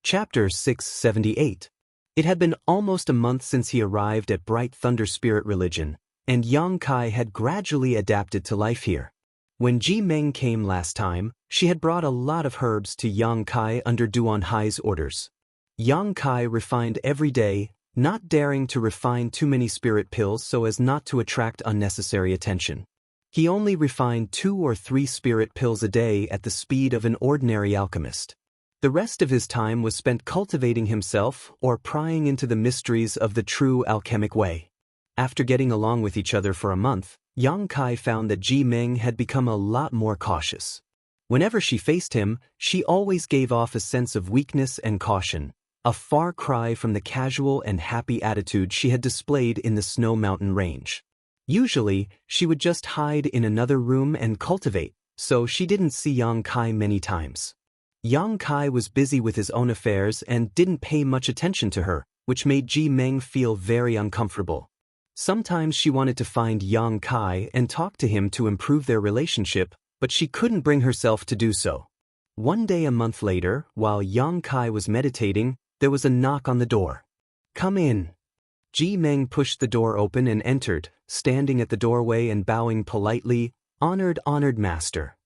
Chapter 678. It had been almost a month since he arrived at Bright Thunder Spirit Religion, and Yang Kai had gradually adapted to life here. When Ji Meng came last time, she had brought a lot of herbs to Yang Kai under Duan Hai's orders. Yang Kai refined every day, not daring to refine too many spirit pills so as not to attract unnecessary attention. He only refined 2 or 3 spirit pills a day at the speed of an ordinary alchemist. The rest of his time was spent cultivating himself or prying into the mysteries of the true alchemic way. After getting along with each other for a month, Yang Kai found that Ji Meng had become a lot more cautious. Whenever she faced him, she always gave off a sense of weakness and caution, a far cry from the casual and happy attitude she had displayed in the Snow Mountain Range. Usually, she would just hide in another room and cultivate, so she didn't see Yang Kai many times. Yang Kai was busy with his own affairs and didn't pay much attention to her, which made Ji Meng feel very uncomfortable. Sometimes she wanted to find Yang Kai and talk to him to improve their relationship, but she couldn't bring herself to do so. One day a month later, while Yang Kai was meditating, there was a knock on the door. "Come in." Ji Meng pushed the door open and entered, standing at the doorway and bowing politely, Honored master."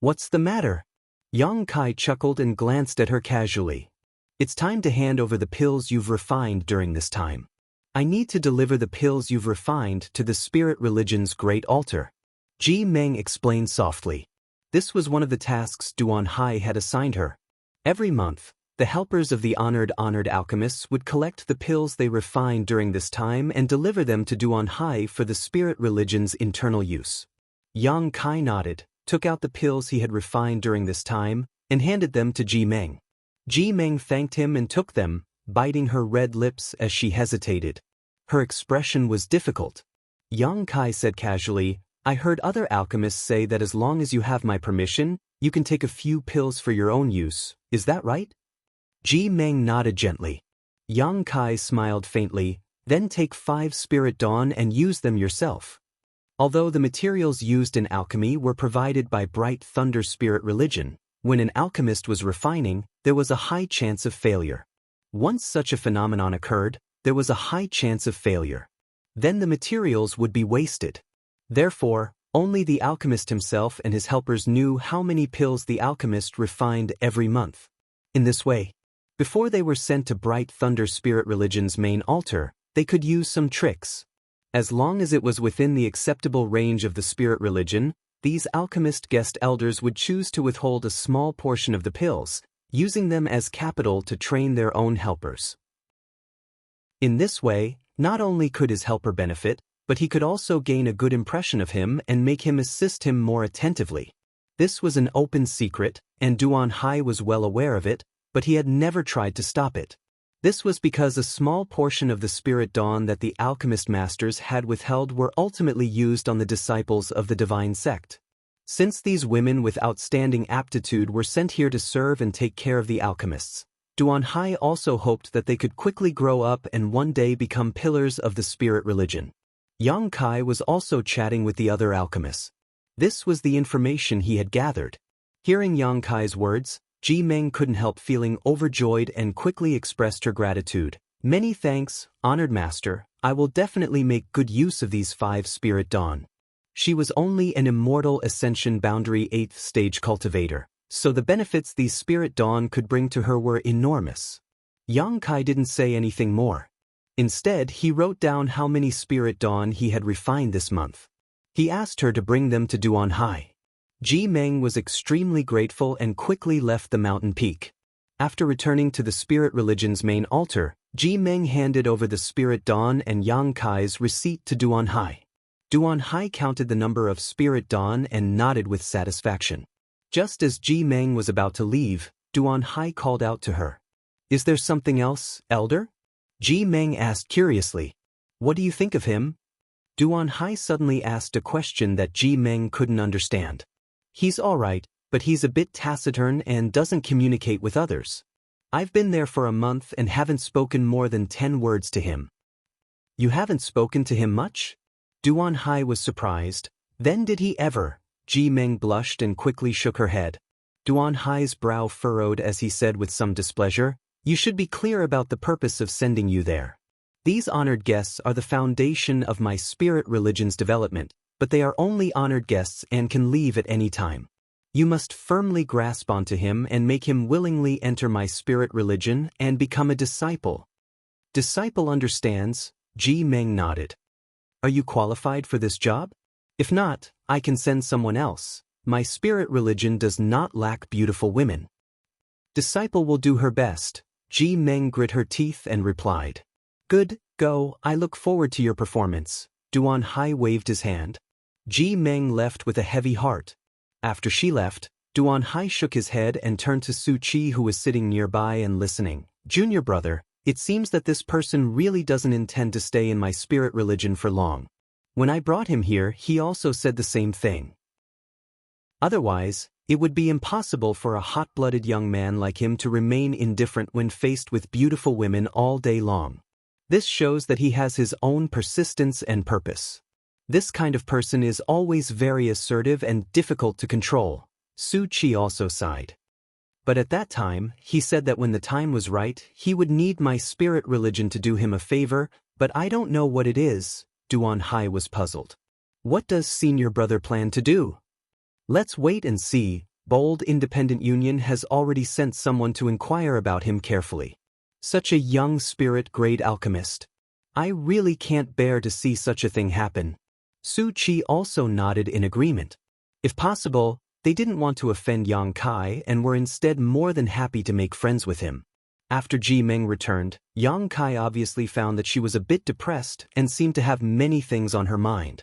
"What's the matter?" Yang Kai chuckled and glanced at her casually. "It's time to hand over the pills you've refined during this time. I need to deliver the pills you've refined to the Spirit Religion's Great Altar." Ji Meng explained softly. This was one of the tasks Duan Hai had assigned her. Every month, the helpers of the honored alchemists would collect the pills they refined during this time and deliver them to Duan Hai for the Spirit Religion's internal use. Yang Kai nodded, took out the pills he had refined during this time, and handed them to Ji Meng. Ji Meng thanked him and took them, biting her red lips as she hesitated. Her expression was difficult. Yang Kai said casually, "I heard other alchemists say that as long as you have my permission, you can take a few pills for your own use. Is that right?" Ji Meng nodded gently. Yang Kai smiled faintly, "Then take 5 Spirit Dawn and use them yourself." Although the materials used in alchemy were provided by Bright Thunder Spirit Religion, when an alchemist was refining, there was a high chance of failure. Once such a phenomenon occurred, there was a high chance of failure. Then the materials would be wasted. Therefore, only the alchemist himself and his helpers knew how many pills the alchemist refined every month. In this way, before they were sent to Bright Thunder Spirit Religion's main altar, they could use some tricks. As long as it was within the acceptable range of the Spirit Religion, these alchemist guest elders would choose to withhold a small portion of the pills, using them as capital to train their own helpers. In this way, not only could his helper benefit, but he could also gain a good impression of him and make him assist him more attentively. This was an open secret, and Duan Hai was well aware of it, but he had never tried to stop it. This was because a small portion of the Spirit Dawn that the alchemist masters had withheld were ultimately used on the disciples of the divine sect. Since these women with outstanding aptitude were sent here to serve and take care of the alchemists, Duan Hai also hoped that they could quickly grow up and one day become pillars of the Spirit Religion. Yang Kai was also chatting with the other alchemists. This was the information he had gathered. Hearing Yang Kai's words, Ji Meng couldn't help feeling overjoyed and quickly expressed her gratitude. "Many thanks, honored master. I will definitely make good use of these 5 Spirit Dawn." She was only an Immortal Ascension Boundary 8th stage cultivator, so the benefits these Spirit Dawn could bring to her were enormous. Yang Kai didn't say anything more. Instead, he wrote down how many Spirit Dawn he had refined this month. He asked her to bring them to Duan Hai. Ji Meng was extremely grateful and quickly left the mountain peak. After returning to the Spirit Religion's main altar, Ji Meng handed over the Spirit Dawn and Yang Kai's receipt to Duan Hai. Duan Hai counted the number of Spirit Dawn and nodded with satisfaction. Just as Ji Meng was about to leave, Duan Hai called out to her. "Is there something else, Elder?" Ji Meng asked curiously. "What do you think of him?" Duan Hai suddenly asked a question that Ji Meng couldn't understand. "He's all right, but he's a bit taciturn and doesn't communicate with others. I've been there for a month and haven't spoken more than 10 words to him." "You haven't spoken to him much?" Duan Hai was surprised. "Then did he ever?" Ji Meng blushed and quickly shook her head. Duan Hai's brow furrowed as he said with some displeasure, You should be clear about the purpose of sending you there. These honored guests are the foundation of my spirit religion's development, but they are only honored guests and can leave at any time. You must firmly grasp onto him and make him willingly enter my spirit religion and become a disciple. Disciple understands, Ji Meng nodded. Are you qualified for this job? If not, I can send someone else. My spirit religion does not lack beautiful women. Disciple will do her best. Ji Meng grit her teeth and replied. Good, go, I look forward to your performance. Duan Hai waved his hand. Ji Meng left with a heavy heart. After she left, Duan Hai shook his head and turned to Su Qi, who was sitting nearby and listening. Junior brother, it seems that this person really doesn't intend to stay in my spirit religion for long. When I brought him here, he also said the same thing. Otherwise, it would be impossible for a hot-blooded young man like him to remain indifferent when faced with beautiful women all day long. This shows that he has his own persistence and purpose. This kind of person is always very assertive and difficult to control. Su Qi also sighed. But at that time, he said that when the time was right, he would need my spirit religion to do him a favor, but I don't know what it is. Duan Hai was puzzled. What does senior brother plan to do? Let's wait and see. Bold Independent Union has already sent someone to inquire about him carefully. Such a young spirit-grade alchemist. I really can't bear to see such a thing happen. Su Qi also nodded in agreement. If possible, they didn't want to offend Yang Kai and were instead more than happy to make friends with him. After Ji Meng returned, Yang Kai obviously found that she was a bit depressed and seemed to have many things on her mind.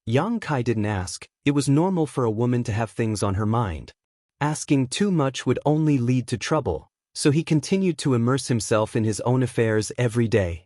Yang Kai didn't ask. It was normal for a woman to have things on her mind. Asking too much would only lead to trouble, so he continued to immerse himself in his own affairs every day.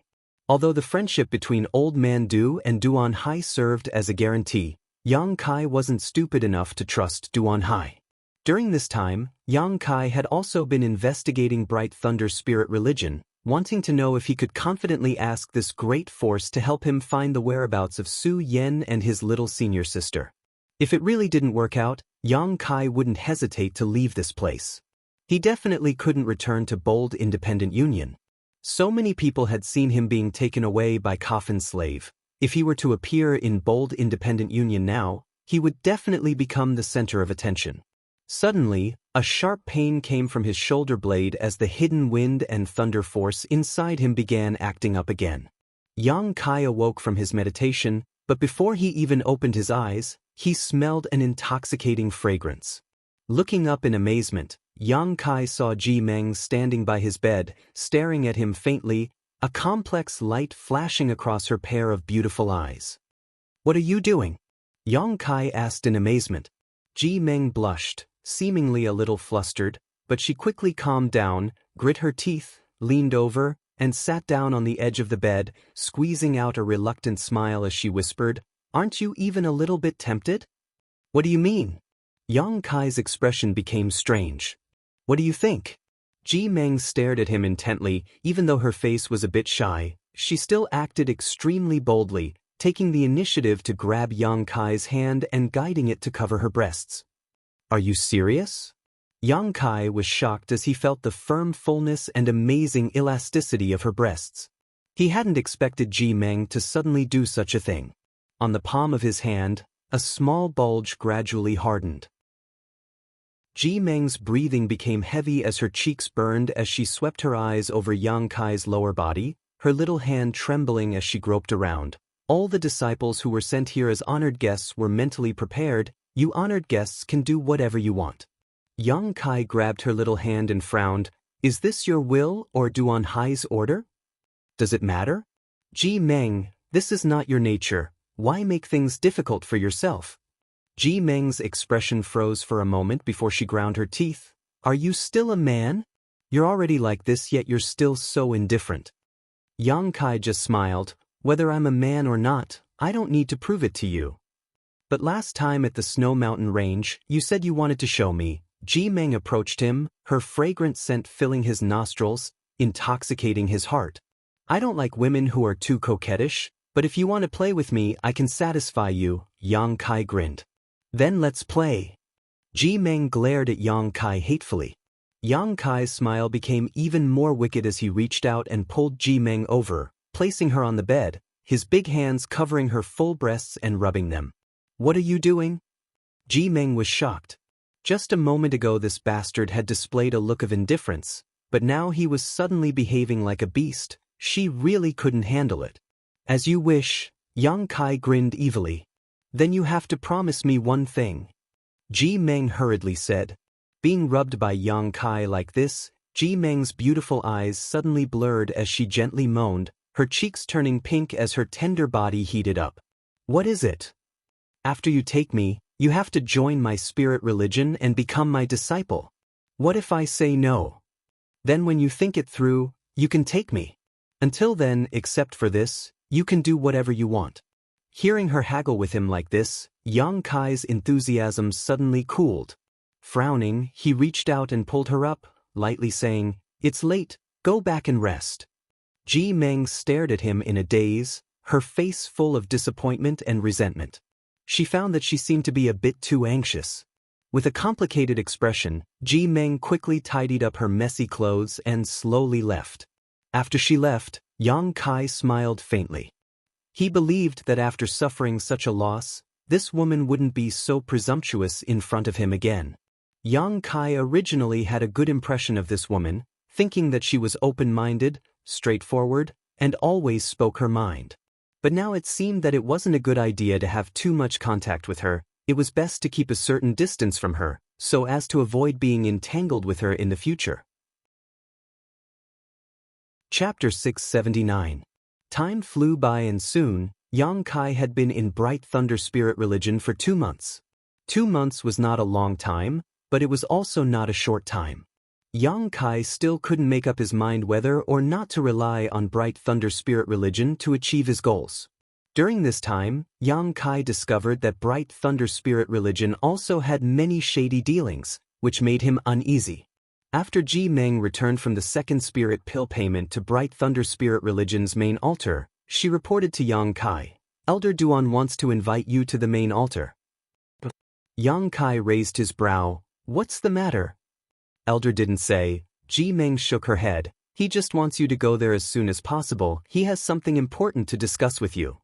Although the friendship between Old Man Du and Duan Hai served as a guarantee, Yang Kai wasn't stupid enough to trust Duan Hai. During this time, Yang Kai had also been investigating Bright Thunder Spirit Religion, wanting to know if he could confidently ask this great force to help him find the whereabouts of Su Yen and his little senior sister. If it really didn't work out, Yang Kai wouldn't hesitate to leave this place. He definitely couldn't return to Bold Independent Union. So many people had seen him being taken away by Coffin Slave. If he were to appear in Bold Independent Union now, he would definitely become the center of attention. Suddenly, a sharp pain came from his shoulder blade as the hidden wind and thunder force inside him began acting up again. Yang Kai awoke from his meditation, but before he even opened his eyes, he smelled an intoxicating fragrance. Looking up in amazement, Yang Kai saw Ji Meng standing by his bed, staring at him faintly, a complex light flashing across her pair of beautiful eyes. "What are you doing?" Yang Kai asked in amazement. Ji Meng blushed, seemingly a little flustered, but she quickly calmed down, grit her teeth, leaned over, and sat down on the edge of the bed, squeezing out a reluctant smile as she whispered, "Aren't you even a little bit tempted?" "What do you mean?" Yang Kai's expression became strange. "What do you think?" Ji Meng stared at him intently. Even though her face was a bit shy, she still acted extremely boldly, taking the initiative to grab Yang Kai's hand and guiding it to cover her breasts. "Are you serious?" Yang Kai was shocked as he felt the firm fullness and amazing elasticity of her breasts. He hadn't expected Ji Meng to suddenly do such a thing. On the palm of his hand, a small bulge gradually hardened. Ji Meng's breathing became heavy as her cheeks burned as she swept her eyes over Yang Kai's lower body, her little hand trembling as she groped around. All the disciples who were sent here as honored guests were mentally prepared. You honored guests can do whatever you want. Yang Kai grabbed her little hand and frowned. "Is this your will or Duan Hai's order? Does it matter?" "Ji Meng, this is not your nature. Why make things difficult for yourself?" Ji Meng's expression froze for a moment before she ground her teeth. "Are you still a man? You're already like this, yet you're still so indifferent." Yang Kai just smiled. "Whether I'm a man or not, I don't need to prove it to you. But last time at the Snow Mountain Range, you said you wanted to show me." Ji Meng approached him, her fragrant scent filling his nostrils, intoxicating his heart. "I don't like women who are too coquettish, but if you want to play with me, I can satisfy you." Yang Kai grinned. "Then let's play." Ji Meng glared at Yang Kai hatefully. Yang Kai's smile became even more wicked as he reached out and pulled Ji Meng over, placing her on the bed, his big hands covering her full breasts and rubbing them. "What are you doing?" Ji Meng was shocked. Just a moment ago this bastard had displayed a look of indifference, but now he was suddenly behaving like a beast. She really couldn't handle it. "As you wish," Yang Kai grinned evilly. "Then you have to promise me one thing," Ji Meng hurriedly said. Being rubbed by Yang Kai like this, Ji Meng's beautiful eyes suddenly blurred as she gently moaned, her cheeks turning pink as her tender body heated up. "What is it?" "After you take me, you have to join my spirit religion and become my disciple." "What if I say no?" "Then when you think it through, you can take me. Until then, except for this, you can do whatever you want." Hearing her haggle with him like this, Yang Kai's enthusiasm suddenly cooled. Frowning, he reached out and pulled her up, lightly saying, "It's late, go back and rest." Ji Meng stared at him in a daze, her face full of disappointment and resentment. She found that she seemed to be a bit too anxious. With a complicated expression, Ji Meng quickly tidied up her messy clothes and slowly left. After she left, Yang Kai smiled faintly. He believed that after suffering such a loss, this woman wouldn't be so presumptuous in front of him again. Yang Kai originally had a good impression of this woman, thinking that she was open-minded, straightforward, and always spoke her mind. But now it seemed that it wasn't a good idea to have too much contact with her. It was best to keep a certain distance from her, so as to avoid being entangled with her in the future. Chapter 679. Time flew by and soon, Yang Kai had been in Bright Thunder Spirit religion for 2 months. 2 months was not a long time, but it was also not a short time. Yang Kai still couldn't make up his mind whether or not to rely on Bright Thunder Spirit religion to achieve his goals. During this time, Yang Kai discovered that Bright Thunder Spirit religion also had many shady dealings, which made him uneasy. After Ji Meng returned from the second spirit pill payment to Bright Thunder Spirit religion's main altar, she reported to Yang Kai, "Elder Duan wants to invite you to the main altar." Yang Kai raised his brow. "What's the matter?" Elder didn't say. Ji Meng shook her head. "He just wants you to go there as soon as possible. He has something important to discuss with you."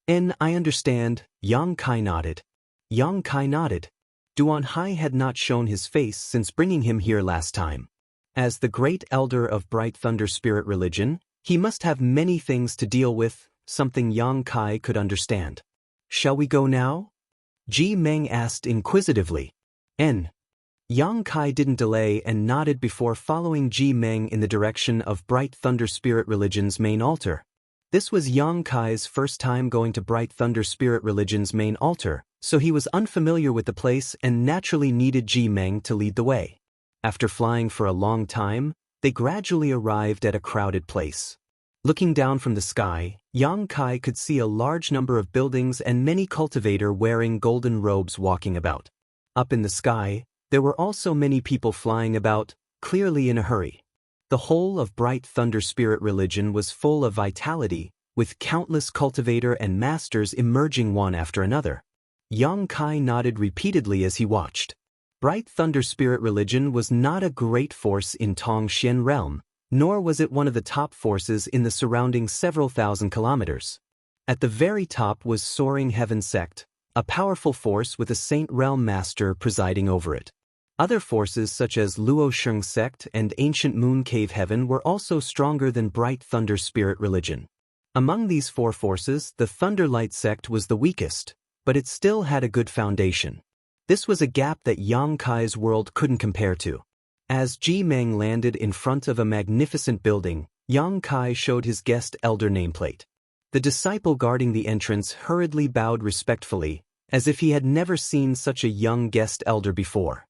I understand," Yang Kai nodded. Yang Kai nodded. Duan Hai had not shown his face since bringing him here last time. As the great elder of Bright Thunder Spirit religion, he must have many things to deal with, something Yang Kai could understand. "Shall we go now?" Ji Meng asked inquisitively. Yang Kai didn't delay and nodded before following Ji Meng in the direction of Bright Thunder Spirit religion's main altar. This was Yang Kai's first time going to Bright Thunder Spirit religion's main altar, so he was unfamiliar with the place and naturally needed Ji Meng to lead the way. After flying for a long time, they gradually arrived at a crowded place. Looking down from the sky, Yang Kai could see a large number of buildings and many cultivators wearing golden robes walking about. Up in the sky, there were also many people flying about, clearly in a hurry. The whole of Bright Thunder Spirit religion was full of vitality, with countless cultivator and masters emerging one after another. Yang Kai nodded repeatedly as he watched. Bright Thunder Spirit religion was not a great force in Tongxian realm, nor was it one of the top forces in the surrounding several thousand kilometers. At the very top was Soaring Heaven sect, a powerful force with a Saint Realm Master presiding over it. Other forces such as Luosheng sect and Ancient Moon Cave Heaven were also stronger than Bright Thunder Spirit religion. Among these 4 forces, the Thunderlight sect was the weakest, but it still had a good foundation. This was a gap that Yang Kai's world couldn't compare to. As Ji Meng landed in front of a magnificent building, Yang Kai showed his guest elder nameplate. The disciple guarding the entrance hurriedly bowed respectfully, as if he had never seen such a young guest elder before.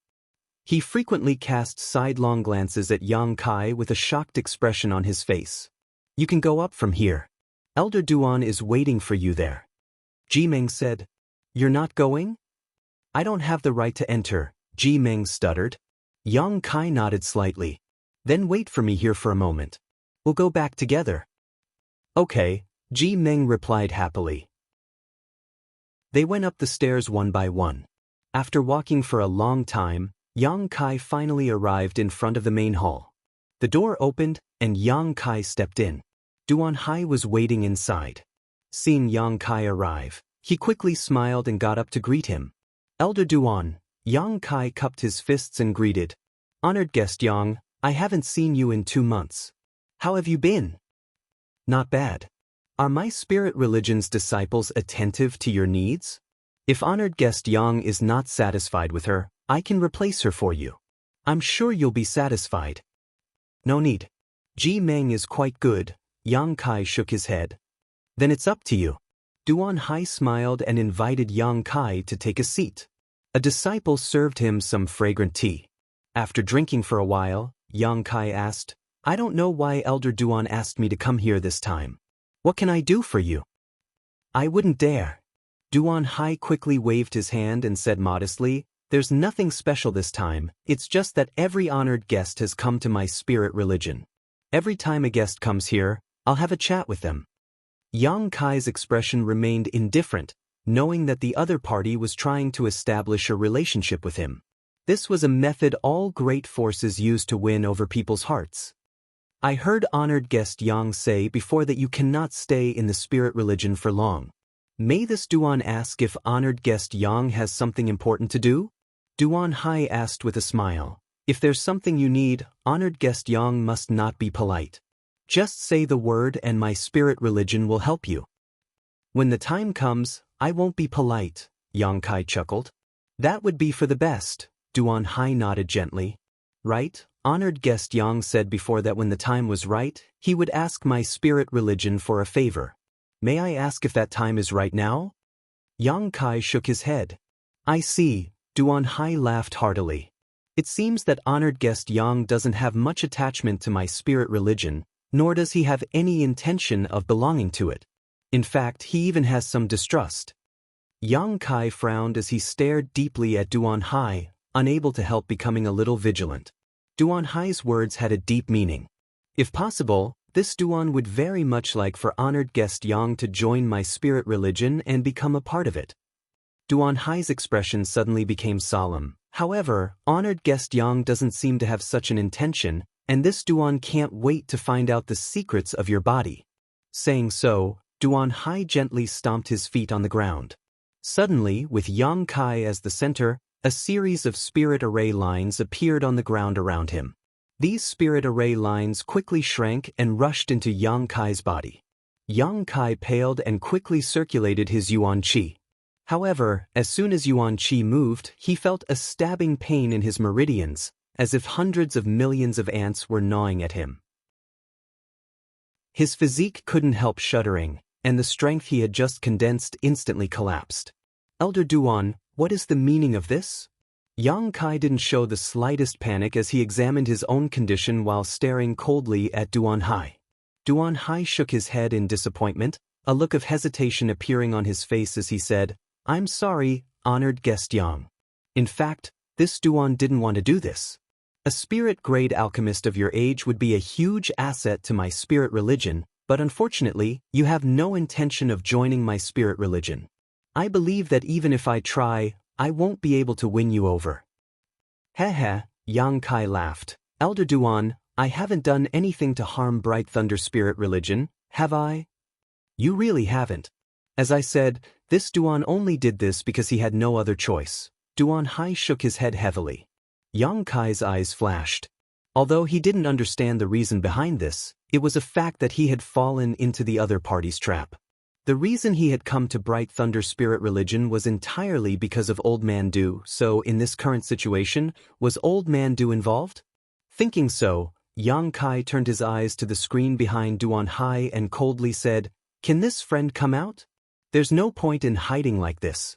He frequently cast sidelong glances at Yang Kai with a shocked expression on his face. "You can go up from here. Elder Duan is waiting for you there." Ji Meng said. "You're not going?" "I don't have the right to enter," Ji Meng stuttered. Yang Kai nodded slightly. "Then wait for me here for a moment. We'll go back together." "Okay," Ji Meng replied happily. They went up the stairs one by one. After walking for a long time, Yang Kai finally arrived in front of the main hall. The door opened, and Yang Kai stepped in. Duan Hai was waiting inside. Seeing Yang Kai arrive, he quickly smiled and got up to greet him. Elder Duan, Yang Kai cupped his fists and greeted. Honored guest Yang, I haven't seen you in 2 months. How have you been? Not bad. Are my spirit religion's disciples attentive to your needs? If honored guest Yang is not satisfied with her, I can replace her for you. I'm sure you'll be satisfied. No need. Ji Meng is quite good. Yang Kai shook his head. Then it's up to you. Duan Hai smiled and invited Yang Kai to take a seat. A disciple served him some fragrant tea. After drinking for a while, Yang Kai asked, I don't know why Elder Duan asked me to come here this time. What can I do for you? I wouldn't dare. Duan Hai quickly waved his hand and said modestly, There's nothing special this time, it's just that every honored guest has come to my spirit religion. Every time a guest comes here, I'll have a chat with them. Yang Kai's expression remained indifferent, knowing that the other party was trying to establish a relationship with him. This was a method all great forces use to win over people's hearts. I heard honored guest Yang say before that you cannot stay in the spirit religion for long. May this Duan ask if honored guest Yang has something important to do? Duan Hai asked with a smile. If there's something you need, honored guest Yang must not be polite. Just say the word and my spirit religion will help you. When the time comes, I won't be polite, Yang Kai chuckled. That would be for the best, Duan Hai nodded gently. Right, honored guest Yang said before that when the time was right, he would ask my spirit religion for a favor. May I ask if that time is right now? Yang Kai shook his head. I see, Duan Hai laughed heartily. It seems that honored guest Yang doesn't have much attachment to my spirit religion, nor does he have any intention of belonging to it. In fact, he even has some distrust. Yang Kai frowned as he stared deeply at Duan Hai, unable to help becoming a little vigilant. Duan Hai's words had a deep meaning. If possible, this Duan would very much like for honored guest Yang to join my spirit religion and become a part of it. Duan Hai's expression suddenly became solemn. However, honored guest Yang doesn't seem to have such an intention, and this Duan can't wait to find out the secrets of your body. Saying so, Duan Hai gently stomped his feet on the ground. Suddenly, with Yang Kai as the center, a series of spirit array lines appeared on the ground around him. These spirit array lines quickly shrank and rushed into Yang Kai's body. Yang Kai paled and quickly circulated his Yuan Qi. However, as soon as Yuan Qi moved, he felt a stabbing pain in his meridians, as if hundreds of millions of ants were gnawing at him. His physique couldn't help shuddering, and the strength he had just condensed instantly collapsed. Elder Duan, what is the meaning of this? Yang Kai didn't show the slightest panic as he examined his own condition while staring coldly at Duan Hai. Duan Hai shook his head in disappointment, a look of hesitation appearing on his face as he said, I'm sorry, honored guest Yang. In fact, this Duan didn't want to do this. A spirit-grade alchemist of your age would be a huge asset to my spirit religion, but unfortunately, you have no intention of joining my spirit religion. I believe that even if I try, I won't be able to win you over. Heh, Yang Kai laughed. Elder Duan, I haven't done anything to harm Bright Thunder Spirit Religion, have I? You really haven't. As I said, this Duan only did this because he had no other choice. Duan Hai shook his head heavily. Yang Kai's eyes flashed. Although he didn't understand the reason behind this, it was a fact that he had fallen into the other party's trap. The reason he had come to Bright Thunder Spirit Religion was entirely because of Old Man Du, so in this current situation, was Old Man Du involved? Thinking so, Yang Kai turned his eyes to the screen behind Duan Hai and coldly said, Can this friend come out? There's no point in hiding like this.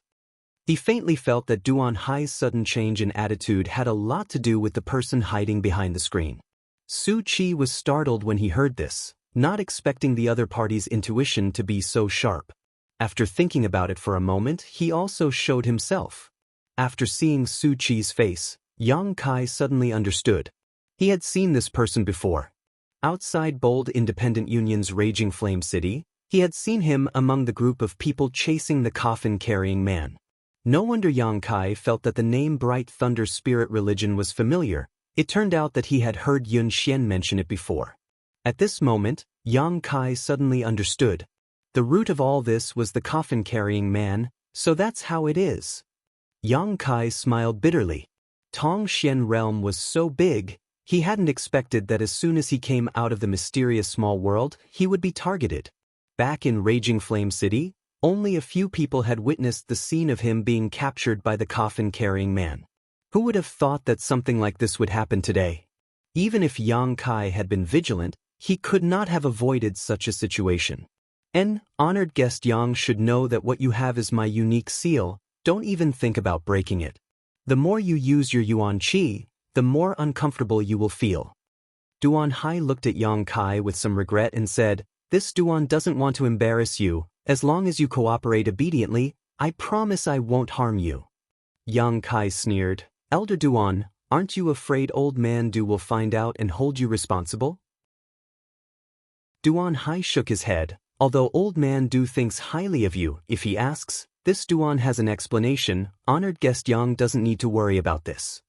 He faintly felt that Duan Hai's sudden change in attitude had a lot to do with the person hiding behind the screen. Su Qi was startled when he heard this, not expecting the other party's intuition to be so sharp. After thinking about it for a moment, he also showed himself. After seeing Su Qi's face, Yang Kai suddenly understood. He had seen this person before. Outside Bold Independent Union's raging flame city, he had seen him among the group of people chasing the coffin-carrying man. No wonder Yang Kai felt that the name Bright Thunder Spirit Religion was familiar. It turned out that he had heard Yun Xian mention it before. At this moment, Yang Kai suddenly understood. The root of all this was the coffin-carrying man, so that's how it is. Yang Kai smiled bitterly. Tong Xian realm was so big, he hadn't expected that as soon as he came out of the mysterious small world, he would be targeted. Back in Raging Flame City, only a few people had witnessed the scene of him being captured by the coffin-carrying man. Who would have thought that something like this would happen today? Even if Yang Kai had been vigilant, he could not have avoided such a situation. Honored guest Yang should know that what you have is my unique seal, don't even think about breaking it. The more you use your Yuan Qi, the more uncomfortable you will feel. Duan Hai looked at Yang Kai with some regret and said, "This Duan doesn't want to embarrass you. As long as you cooperate obediently, I promise I won't harm you." Yang Kai sneered, "Elder Duan, aren't you afraid Old Man Du will find out and hold you responsible?" Duan Hai shook his head. "Although Old Man Du thinks highly of you, if he asks, this Duan has an explanation. Honored guest Yang doesn't need to worry about this."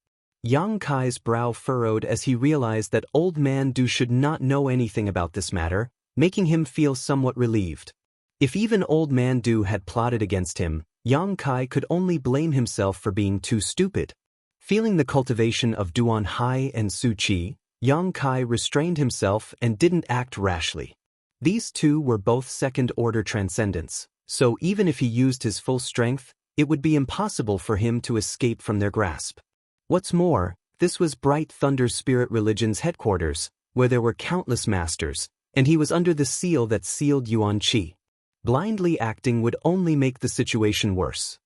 Yang Kai's brow furrowed as he realized that Old Man Du should not know anything about this matter, making him feel somewhat relieved. If even Old Man Du had plotted against him, Yang Kai could only blame himself for being too stupid. Feeling the cultivation of Duan Hai and Su Qi, Yang Kai restrained himself and didn't act rashly. These two were both second-order transcendents, so even if he used his full strength, it would be impossible for him to escape from their grasp. What's more, this was Bright Thunder Spirit Religion's headquarters, where there were countless masters, and he was under the seal that sealed Yuan Qi. Blindly acting would only make the situation worse.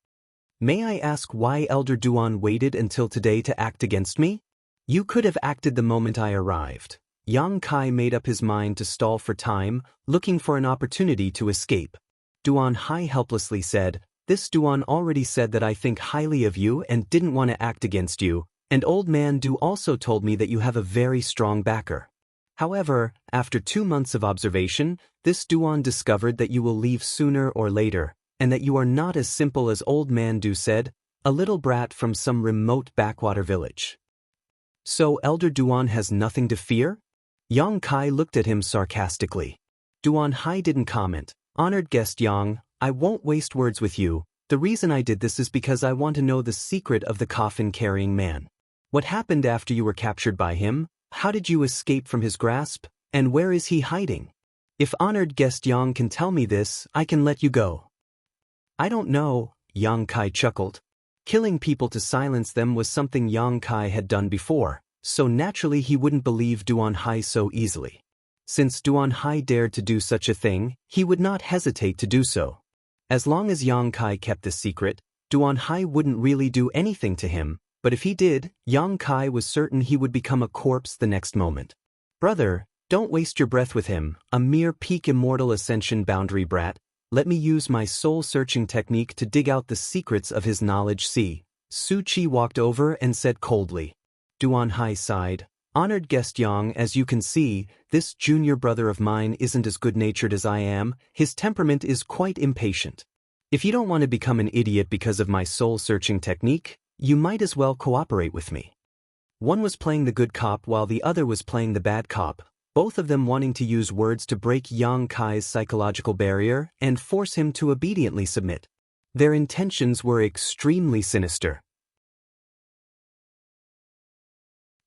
"May I ask why Elder Duan waited until today to act against me? You could have acted the moment I arrived." Yang Kai made up his mind to stall for time, looking for an opportunity to escape. Duan Hai helplessly said, "This Duan already said that I think highly of you and didn't want to act against you, and Old Man Du also told me that you have a very strong backer. However, after 2 months of observation, this Duan discovered that you will leave sooner or later, and that you are not as simple as Old Man Du said, a little brat from some remote backwater village. So Elder Duan has nothing to fear?" Yang Kai looked at him sarcastically. Duan Hai didn't comment. "Honored guest Yang, I won't waste words with you. The reason I did this is because I want to know the secret of the coffin-carrying man. What happened after you were captured by him? How did you escape from his grasp? And where is he hiding? If honored guest Yang can tell me this, I can let you go." "I don't know," Yang Kai chuckled. Killing people to silence them was something Yang Kai had done before, so naturally he wouldn't believe Duan Hai so easily. Since Duan Hai dared to do such a thing, he would not hesitate to do so. As long as Yang Kai kept the secret, Duan Hai wouldn't really do anything to him, but if he did, Yang Kai was certain he would become a corpse the next moment. "Brother, don't waste your breath with him, a mere peak immortal ascension boundary brat. Let me use my soul-searching technique to dig out the secrets of his knowledge." See. Su Qi walked over and said coldly. Duan Hai sighed. "Honored guest Yang, as you can see, this junior brother of mine isn't as good-natured as I am. His temperament is quite impatient. If you don't want to become an idiot because of my soul-searching technique, you might as well cooperate with me." One was playing the good cop while the other was playing the bad cop, both of them wanting to use words to break Yang Kai's psychological barrier and force him to obediently submit. Their intentions were extremely sinister.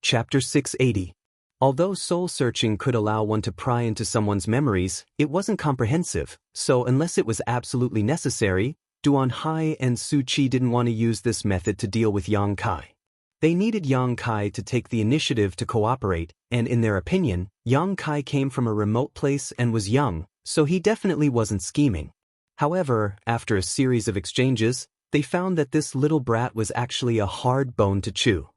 Chapter 680. Although soul-searching could allow one to pry into someone's memories, it wasn't comprehensive, so unless it was absolutely necessary, Duan Hai and Su Qi didn't want to use this method to deal with Yang Kai. They needed Yang Kai to take the initiative to cooperate, and in their opinion, Yang Kai came from a remote place and was young, so he definitely wasn't scheming. However, after a series of exchanges, they found that this little brat was actually a hard bone to chew.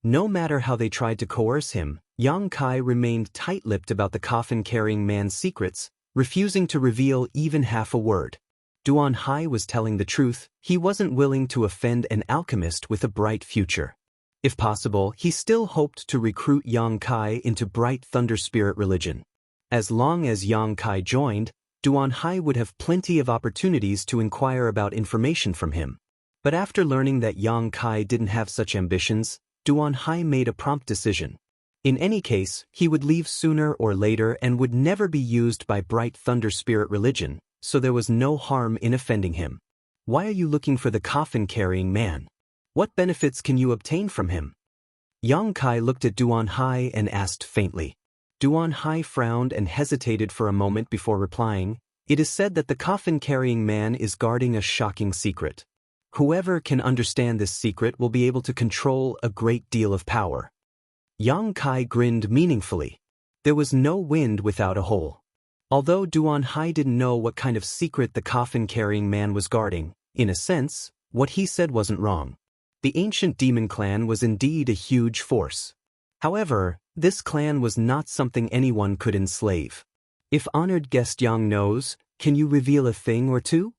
No matter how they tried to coerce him, Yang Kai remained tight-lipped about the coffin-carrying man's secrets, refusing to reveal even half a word. Duan Hai was telling the truth. He wasn't willing to offend an alchemist with a bright future. If possible, he still hoped to recruit Yang Kai into Bright Thunder Spirit Religion. As long as Yang Kai joined, Duan Hai would have plenty of opportunities to inquire about information from him. But after learning that Yang Kai didn't have such ambitions, Duan Hai made a prompt decision. In any case, he would leave sooner or later and would never be used by Bright Thunder Spirit religion, so there was no harm in offending him. Why are you looking for the coffin-carrying man? What benefits can you obtain from him? Yang Kai looked at Duan Hai and asked faintly. Duan Hai frowned and hesitated for a moment before replying. It is said that the coffin-carrying man is guarding a shocking secret. Whoever can understand this secret will be able to control a great deal of power. Yang Kai grinned meaningfully. There was no wind without a hole. Although Duan Hai didn't know what kind of secret the coffin-carrying man was guarding, in a sense, what he said wasn't wrong. The ancient demon clan was indeed a huge force. However, this clan was not something anyone could enslave. If honored guest Yang knows, can you reveal a thing or two?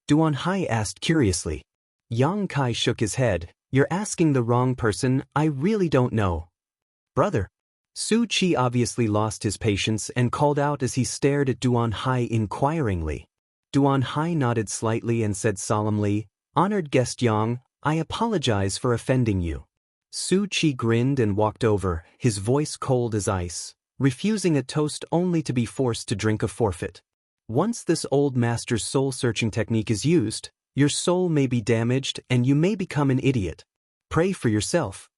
Duan Hai asked curiously. Yang Kai shook his head. You're asking the wrong person, I really don't know. Brother. Su Qi obviously lost his patience and called out as he stared at Duan Hai inquiringly. Duan Hai nodded slightly and said solemnly, Honored guest Yang, I apologize for offending you. Su Qi grinned and walked over, his voice cold as ice, refusing a toast only to be forced to drink a forfeit. Once this old master's soul-searching technique is used, your soul may be damaged and you may become an idiot. Pray for yourself.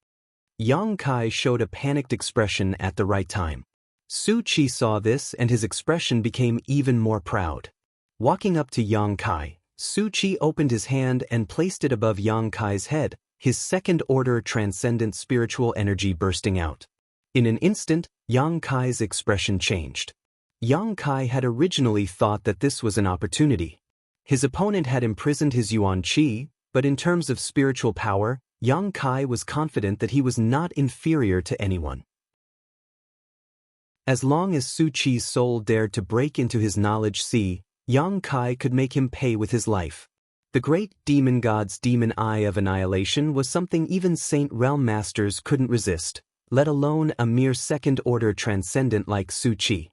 Yang Kai showed a panicked expression at the right time. Su Qi saw this and his expression became even more proud. Walking up to Yang Kai, Su Qi opened his hand and placed it above Yang Kai's head, his second-order transcendent spiritual energy bursting out. In an instant, Yang Kai's expression changed. Yang Kai had originally thought that this was an opportunity. His opponent had imprisoned his Yuan Qi, but in terms of spiritual power, Yang Kai was confident that he was not inferior to anyone. As long as Su Qi's soul dared to break into his knowledge sea, Yang Kai could make him pay with his life. The great demon god's demon eye of annihilation was something even Saint Realm Masters couldn't resist, let alone a mere second-order transcendent like Su Qi.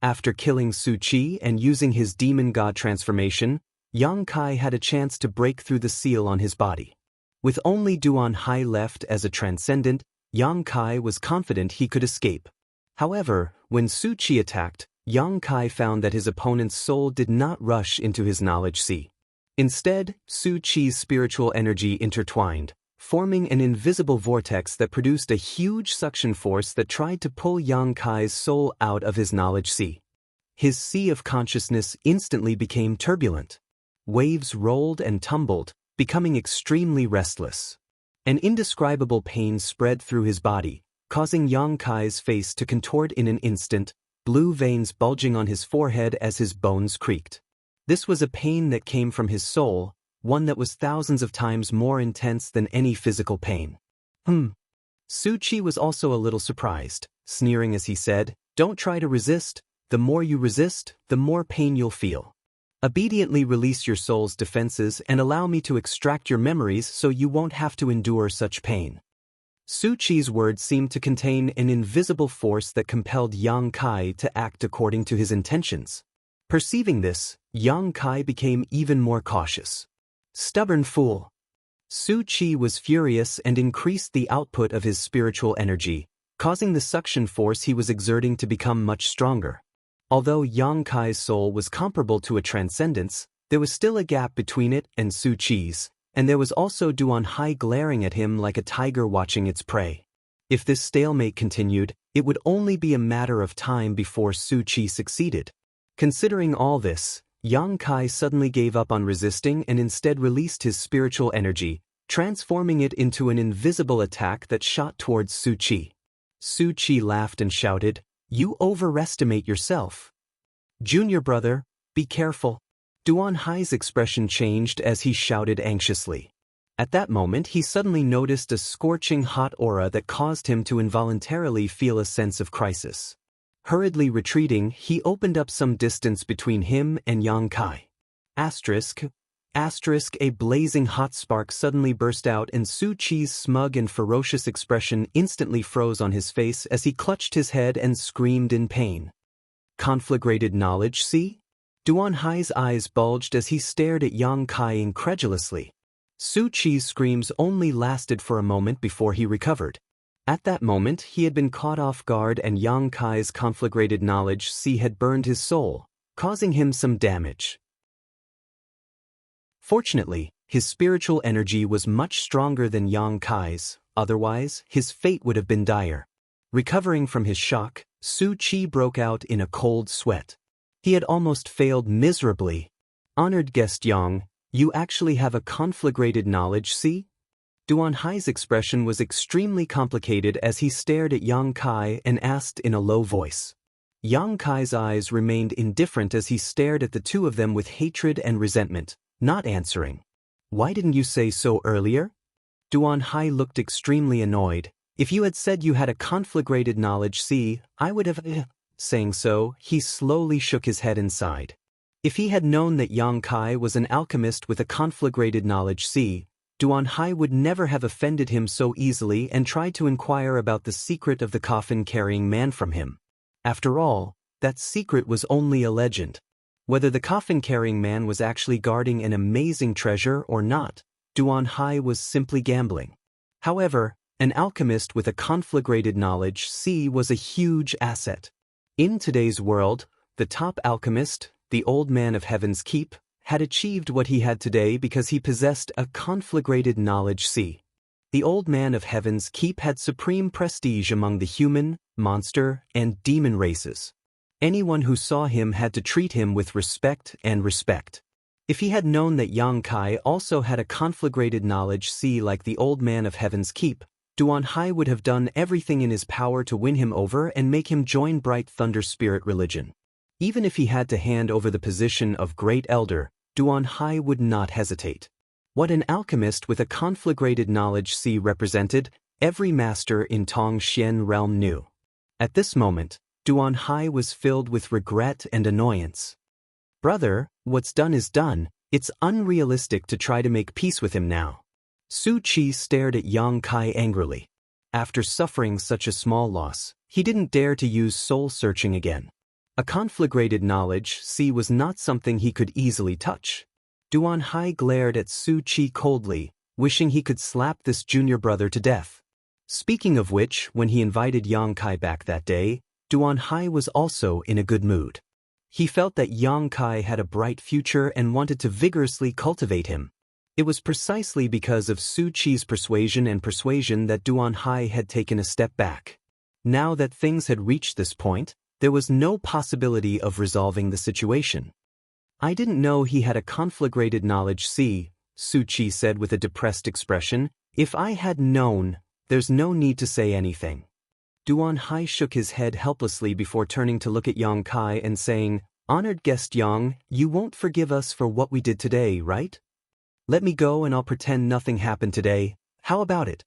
After killing Su Qi and using his demon god transformation, Yang Kai had a chance to break through the seal on his body. With only Duan Hai left as a transcendent, Yang Kai was confident he could escape. However, when Su Qi attacked, Yang Kai found that his opponent's soul did not rush into his knowledge sea. Instead, Su Qi's spiritual energy intertwined, forming an invisible vortex that produced a huge suction force that tried to pull Yang Kai's soul out of his knowledge sea. His sea of consciousness instantly became turbulent. Waves rolled and tumbled, becoming extremely restless. An indescribable pain spread through his body, causing Yang Kai's face to contort in an instant, blue veins bulging on his forehead as his bones creaked. This was a pain that came from his soul, one that was thousands of times more intense than any physical pain. Su Qi was also a little surprised, sneering as he said, Don't try to resist, the more you resist, the more pain you'll feel. Obediently release your soul's defenses and allow me to extract your memories so you won't have to endure such pain. Su Qi's words seemed to contain an invisible force that compelled Yang Kai to act according to his intentions. Perceiving this, Yang Kai became even more cautious. Stubborn fool. Su Qi was furious and increased the output of his spiritual energy, causing the suction force he was exerting to become much stronger. Although Yang Kai's soul was comparable to a transcendence, there was still a gap between it and Su Qi's, and there was also Duan Hai glaring at him like a tiger watching its prey. If this stalemate continued, it would only be a matter of time before Su Qi succeeded. Considering all this, Yang Kai suddenly gave up on resisting and instead released his spiritual energy, transforming it into an invisible attack that shot towards Su Qi. Su Qi laughed and shouted, You overestimate yourself. Junior brother, be careful. Duan Hai's expression changed as he shouted anxiously. At that moment he suddenly noticed a scorching hot aura that caused him to involuntarily feel a sense of crisis. Hurriedly retreating, he opened up some distance between him and Yang Kai. A blazing hot spark suddenly burst out and Su Qi's smug and ferocious expression instantly froze on his face as he clutched his head and screamed in pain. Conflagrated knowledge, see? Duan Hai's eyes bulged as he stared at Yang Kai incredulously. Su Qi's screams only lasted for a moment before he recovered. At that moment, he had been caught off guard and Yang Kai's conflagrated knowledge Xi had burned his soul, causing him some damage. Fortunately, his spiritual energy was much stronger than Yang Kai's, otherwise, his fate would have been dire. Recovering from his shock, Su Qi broke out in a cold sweat. He had almost failed miserably. Honored guest Yang, you actually have a conflagrated knowledge, Xi? Duan Hai's expression was extremely complicated as he stared at Yang Kai and asked in a low voice. Yang Kai's eyes remained indifferent as he stared at the two of them with hatred and resentment, not answering. Why didn't you say so earlier? Duan Hai looked extremely annoyed. If you had said you had a conflagrated knowledge, Xi, I would have. Saying so, he slowly shook his head and sighed. If he had known that Yang Kai was an alchemist with a conflagrated knowledge, Xi, Duan Hai would never have offended him so easily and tried to inquire about the secret of the coffin-carrying man from him. After all, that secret was only a legend. Whether the coffin-carrying man was actually guarding an amazing treasure or not, Duan Hai was simply gambling. However, an alchemist with a conflagrated knowledge Xi was a huge asset. In today's world, the top alchemist, the old man of Heaven's Keep, had achieved what he had today because he possessed a conflagrated knowledge Xi. The old man of Heaven's Keep had supreme prestige among the human, monster, and demon races. Anyone who saw him had to treat him with respect. If he had known that Yang Kai also had a conflagrated knowledge Xi like the old man of Heaven's Keep, Duan Hai would have done everything in his power to win him over and make him join Bright Thunder Spirit religion. Even if he had to hand over the position of Great Elder, Duan Hai would not hesitate. What an alchemist with a conflagrated knowledge Xi represented, every master in Tongxian realm knew. At this moment, Duan Hai was filled with regret and annoyance. Brother, what's done is done, it's unrealistic to try to make peace with him now. Su Qi stared at Yang Kai angrily. After suffering such a small loss, he didn't dare to use soul-searching again. A conflagrated knowledge Xi was not something he could easily touch. Duan Hai glared at Su Qi coldly, wishing he could slap this junior brother to death. Speaking of which, when he invited Yang Kai back that day, Duan Hai was also in a good mood. He felt that Yang Kai had a bright future and wanted to vigorously cultivate him. It was precisely because of Su Qi's persuasion that Duan Hai had taken a step back. Now that things had reached this point, there was no possibility of resolving the situation. I didn't know he had a conflagrated knowledge Xi, Su Qi said with a depressed expression. If I had known, there's no need to say anything. Duan Hai shook his head helplessly before turning to look at Yang Kai and saying, Honored guest Yang, you won't forgive us for what we did today, right? Let me go and I'll pretend nothing happened today. How about it?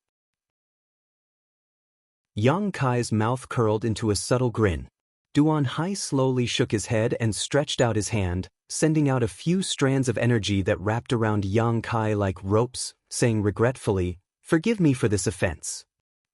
Yang Kai's mouth curled into a subtle grin. Duan Hai slowly shook his head and stretched out his hand, sending out a few strands of energy that wrapped around Yang Kai like ropes, saying regretfully, Forgive me for this offense.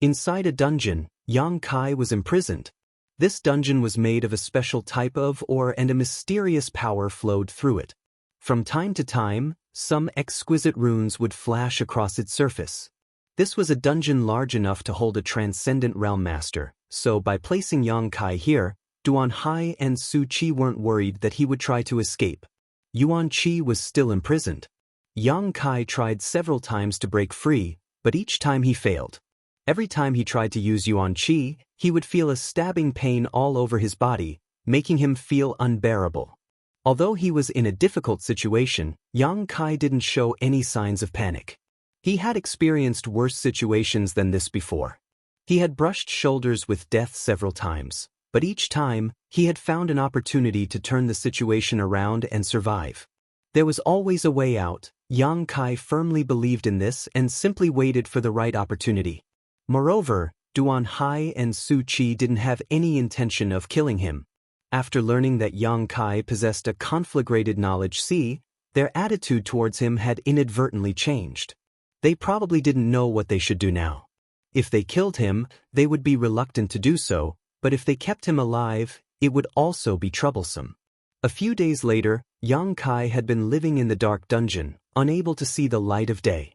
Inside a dungeon, Yang Kai was imprisoned. This dungeon was made of a special type of ore and a mysterious power flowed through it. From time to time, some exquisite runes would flash across its surface. This was a dungeon large enough to hold a transcendent realm master, so by placing Yang Kai here, Duan Hai and Su Qi weren't worried that he would try to escape. Yuan Qi was still imprisoned. Yang Kai tried several times to break free, but each time he failed. Every time he tried to use Yuan Qi, he would feel a stabbing pain all over his body, making him feel unbearable. Although he was in a difficult situation, Yang Kai didn't show any signs of panic. He had experienced worse situations than this before. He had brushed shoulders with death several times, but each time, he had found an opportunity to turn the situation around and survive. There was always a way out. Yang Kai firmly believed in this and simply waited for the right opportunity. Moreover, Duan Hai and Su Qi didn't have any intention of killing him. After learning that Yang Kai possessed a conflagrated knowledge Xi, their attitude towards him had inadvertently changed. They probably didn't know what they should do now. If they killed him, they would be reluctant to do so, but if they kept him alive, it would also be troublesome. A few days later, Yang Kai had been living in the dark dungeon, unable to see the light of day.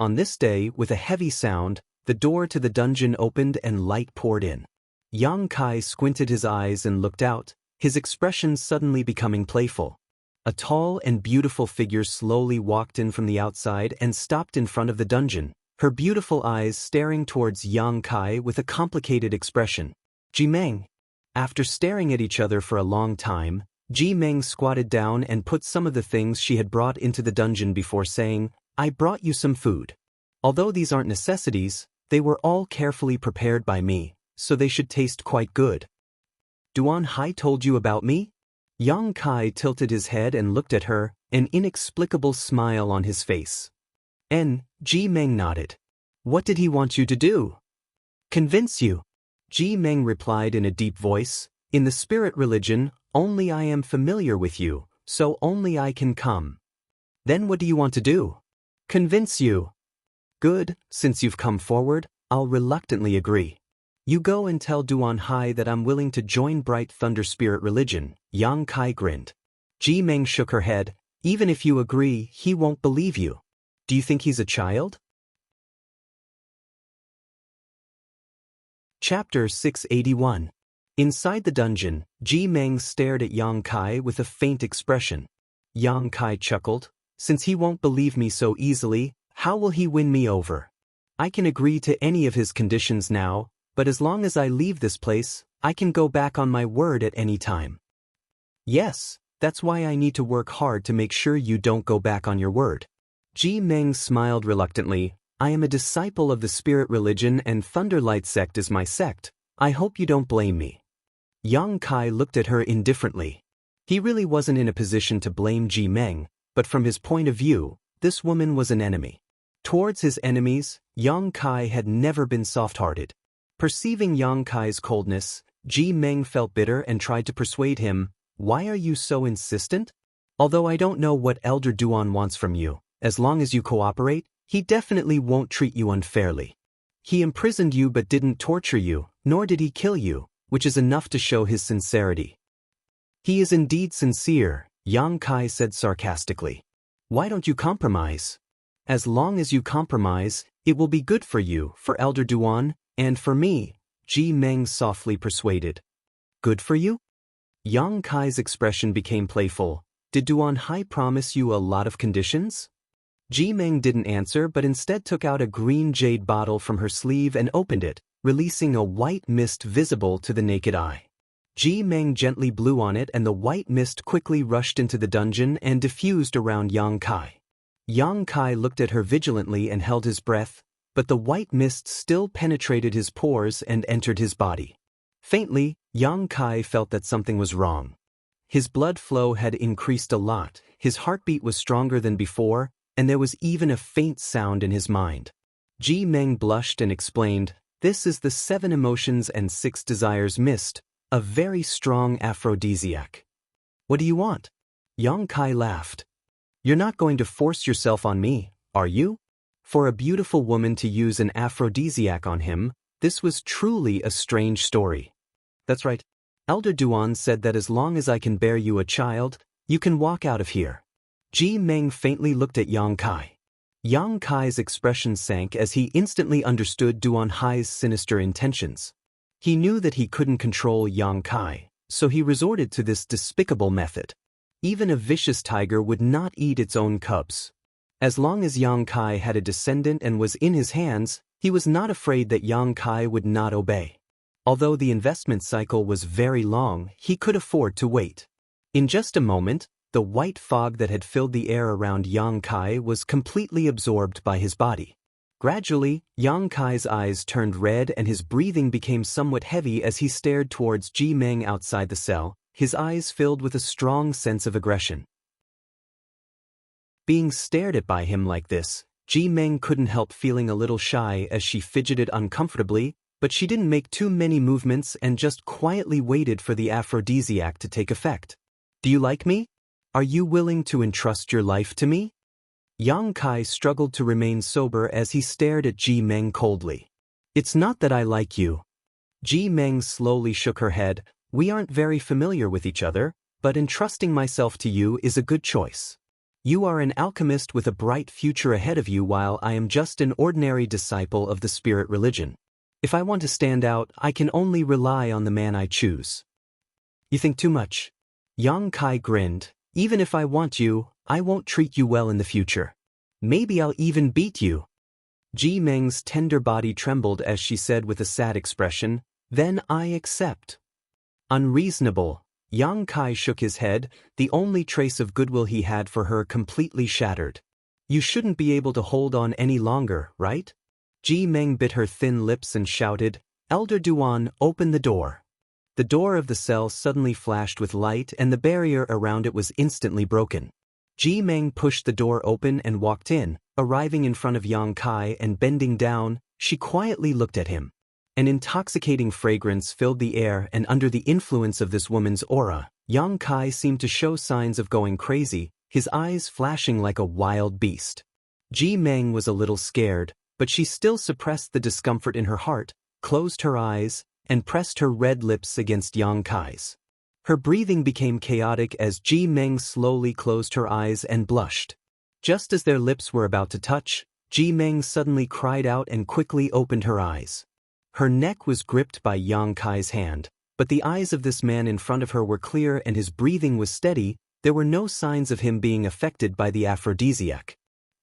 On this day, with a heavy sound, the door to the dungeon opened and light poured in. Yang Kai squinted his eyes and looked out, his expression suddenly becoming playful. A tall and beautiful figure slowly walked in from the outside and stopped in front of the dungeon, her beautiful eyes staring towards Yang Kai with a complicated expression. Ji Meng. After staring at each other for a long time, Ji Meng squatted down and put some of the things she had brought into the dungeon before saying, "I brought you some food. Although these aren't necessities, they were all carefully prepared by me, so they should taste quite good." "Duan Hai told you about me?" Yang Kai tilted his head and looked at her, an inexplicable smile on his face. Ji Meng nodded. "What did he want you to do?" "Convince you." Ji Meng replied in a deep voice, "In the spirit religion, only I am familiar with you, so only I can come." "Then what do you want to do?" "Convince you." "Good, since you've come forward, I'll reluctantly agree. You go and tell Duan Hai that I'm willing to join Bright Thunder Spirit religion." Yang Kai grinned. Ji Meng shook her head. "Even if you agree, he won't believe you. Do you think he's a child?" Chapter 681. Inside the dungeon, Ji Meng stared at Yang Kai with a faint expression. Yang Kai chuckled. "Since he won't believe me so easily, how will he win me over? I can agree to any of his conditions now, but as long as I leave this place, I can go back on my word at any time." "Yes, that's why I need to work hard to make sure you don't go back on your word." Ji Meng smiled reluctantly. "I am a disciple of the spirit religion and Thunderlight sect is my sect. I hope you don't blame me." Yang Kai looked at her indifferently. He really wasn't in a position to blame Ji Meng, but from his point of view, this woman was an enemy. Towards his enemies, Yang Kai had never been soft-hearted. Perceiving Yang Kai's coldness, Ji Meng felt bitter and tried to persuade him. "Why are you so insistent? Although I don't know what Elder Duan wants from you, as long as you cooperate, he definitely won't treat you unfairly. He imprisoned you but didn't torture you, nor did he kill you, which is enough to show his sincerity." "He is indeed sincere," Yang Kai said sarcastically. "Why don't you compromise? As long as you compromise, it will be good for you, for Elder Duan, and for me," Ji Meng softly persuaded. "Good for you?" Yang Kai's expression became playful. "Did Duan Hai promise you a lot of conditions?" Ji Meng didn't answer but instead took out a green jade bottle from her sleeve and opened it, releasing a white mist visible to the naked eye. Ji Meng gently blew on it and the white mist quickly rushed into the dungeon and diffused around Yang Kai. Yang Kai looked at her vigilantly and held his breath, but the white mist still penetrated his pores and entered his body. Faintly, Yang Kai felt that something was wrong. His blood flow had increased a lot, his heartbeat was stronger than before, and there was even a faint sound in his mind. Ji Meng blushed and explained, "This is the 7 emotions and 6 desires mist, a very strong aphrodisiac." "What do you want?" Yang Kai laughed. "You're not going to force yourself on me, are you?" For a beautiful woman to use an aphrodisiac on him, this was truly a strange story. "That's right. Elder Duan said that as long as I can bear you a child, you can walk out of here." Ji Meng faintly looked at Yang Kai. Yang Kai's expression sank as he instantly understood Duan Hai's sinister intentions. He knew that he couldn't control Yang Kai, so he resorted to this despicable method. Even a vicious tiger would not eat its own cubs. As long as Yang Kai had a descendant and was in his hands, he was not afraid that Yang Kai would not obey. Although the investment cycle was very long, he could afford to wait. In just a moment, the white fog that had filled the air around Yang Kai was completely absorbed by his body. Gradually, Yang Kai's eyes turned red and his breathing became somewhat heavy as he stared towards Ji Meng outside the cell, his eyes filled with a strong sense of aggression. Being stared at by him like this, Ji Meng couldn't help feeling a little shy as she fidgeted uncomfortably, but she didn't make too many movements and just quietly waited for the aphrodisiac to take effect. "Do you like me? Are you willing to entrust your life to me?" Yang Kai struggled to remain sober as he stared at Ji Meng coldly. "It's not that I like you." Ji Meng slowly shook her head. "We aren't very familiar with each other, but entrusting myself to you is a good choice. You are an alchemist with a bright future ahead of you while I am just an ordinary disciple of the spirit religion. If I want to stand out, I can only rely on the man I choose. You think too much. Yang Kai grinned. Even if I want you, I won't treat you well in the future. Maybe I'll even beat you. Ji Meng's tender body trembled as she said with a sad expression, "Then I accept." Unreasonable. Yang Kai shook his head, the only trace of goodwill he had for her completely shattered. You shouldn't be able to hold on any longer, right? Ji Meng bit her thin lips and shouted, "Elder Duan, open the door." The door of the cell suddenly flashed with light and the barrier around it was instantly broken. Ji Meng pushed the door open and walked in, arriving in front of Yang Kai and bending down, she quietly looked at him. An intoxicating fragrance filled the air and under the influence of this woman's aura, Yang Kai seemed to show signs of going crazy, his eyes flashing like a wild beast. Ji Meng was a little scared, but she still suppressed the discomfort in her heart, closed her eyes, and pressed her red lips against Yang Kai's. Her breathing became chaotic as Ji Meng slowly closed her eyes and blushed. Just as their lips were about to touch, Ji Meng suddenly cried out and quickly opened her eyes. Her neck was gripped by Yang Kai's hand, but the eyes of this man in front of her were clear and his breathing was steady. There were no signs of him being affected by the aphrodisiac.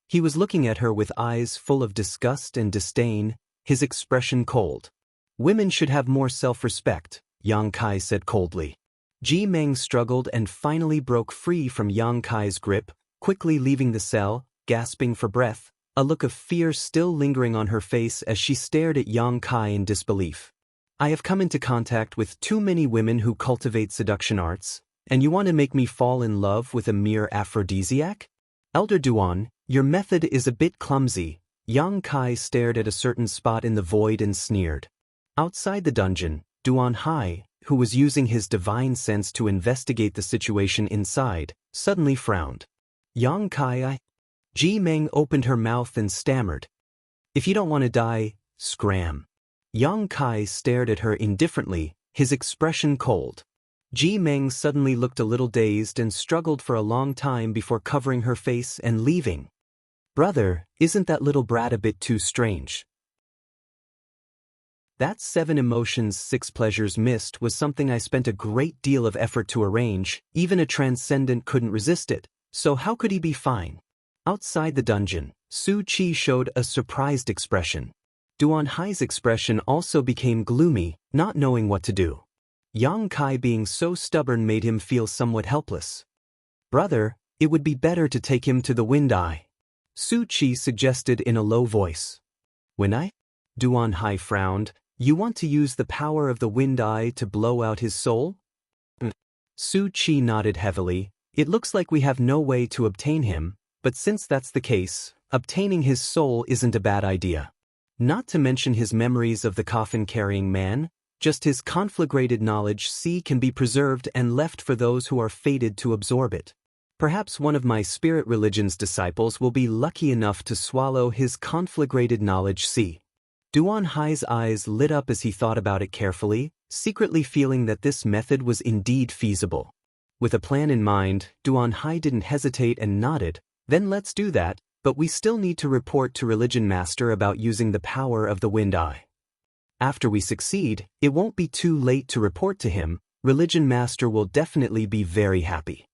He was looking at her with eyes full of disgust and disdain, his expression cold. "Women should have more self-respect," Yang Kai said coldly. Ji Meng struggled and finally broke free from Yang Kai's grip, quickly leaving the cell, gasping for breath, a look of fear still lingering on her face as she stared at Yang Kai in disbelief. "I have come into contact with too many women who cultivate seduction arts, and you want to make me fall in love with a mere aphrodisiac? Elder Duan, your method is a bit clumsy." Yang Kai stared at a certain spot in the void and sneered. Outside the dungeon, Duan Hai, who was using his divine sense to investigate the situation inside, suddenly frowned. "Yang Kai, Ji Meng opened her mouth and stammered. "If you don't want to die, scram." Yang Kai stared at her indifferently, his expression cold. Ji Meng suddenly looked a little dazed and struggled for a long time before covering her face and leaving. "Brother, isn't that little brat a bit too strange?" That 7 emotions 6 pleasures missed was something I spent a great deal of effort to arrange, even a transcendent couldn't resist it, so how could he be fine? Outside the dungeon, Su Qi showed a surprised expression. Duan Hai's expression also became gloomy, not knowing what to do. Yang Kai being so stubborn made him feel somewhat helpless. "Brother, it would be better to take him to the Wind Eye," Su Qi suggested in a low voice. "Wind Eye?" Duan Hai frowned. "You want to use the power of the Wind Eye to blow out his soul?" Su Qi nodded heavily. "It looks like we have no way to obtain him, but since that's the case, obtaining his soul isn't a bad idea. Not to mention his memories of the coffin-carrying man, just his conflagrated knowledge can be preserved and left for those who are fated to absorb it. Perhaps one of my spirit religion's disciples will be lucky enough to swallow his conflagrated knowledge Duan Hai's eyes lit up as he thought about it carefully, secretly feeling that this method was indeed feasible. With a plan in mind, Duan Hai didn't hesitate and nodded. "Then let's do that, but we still need to report to Religion Master about using the power of the Wind Eye. After we succeed, it won't be too late to report to him. Religion Master will definitely be very happy."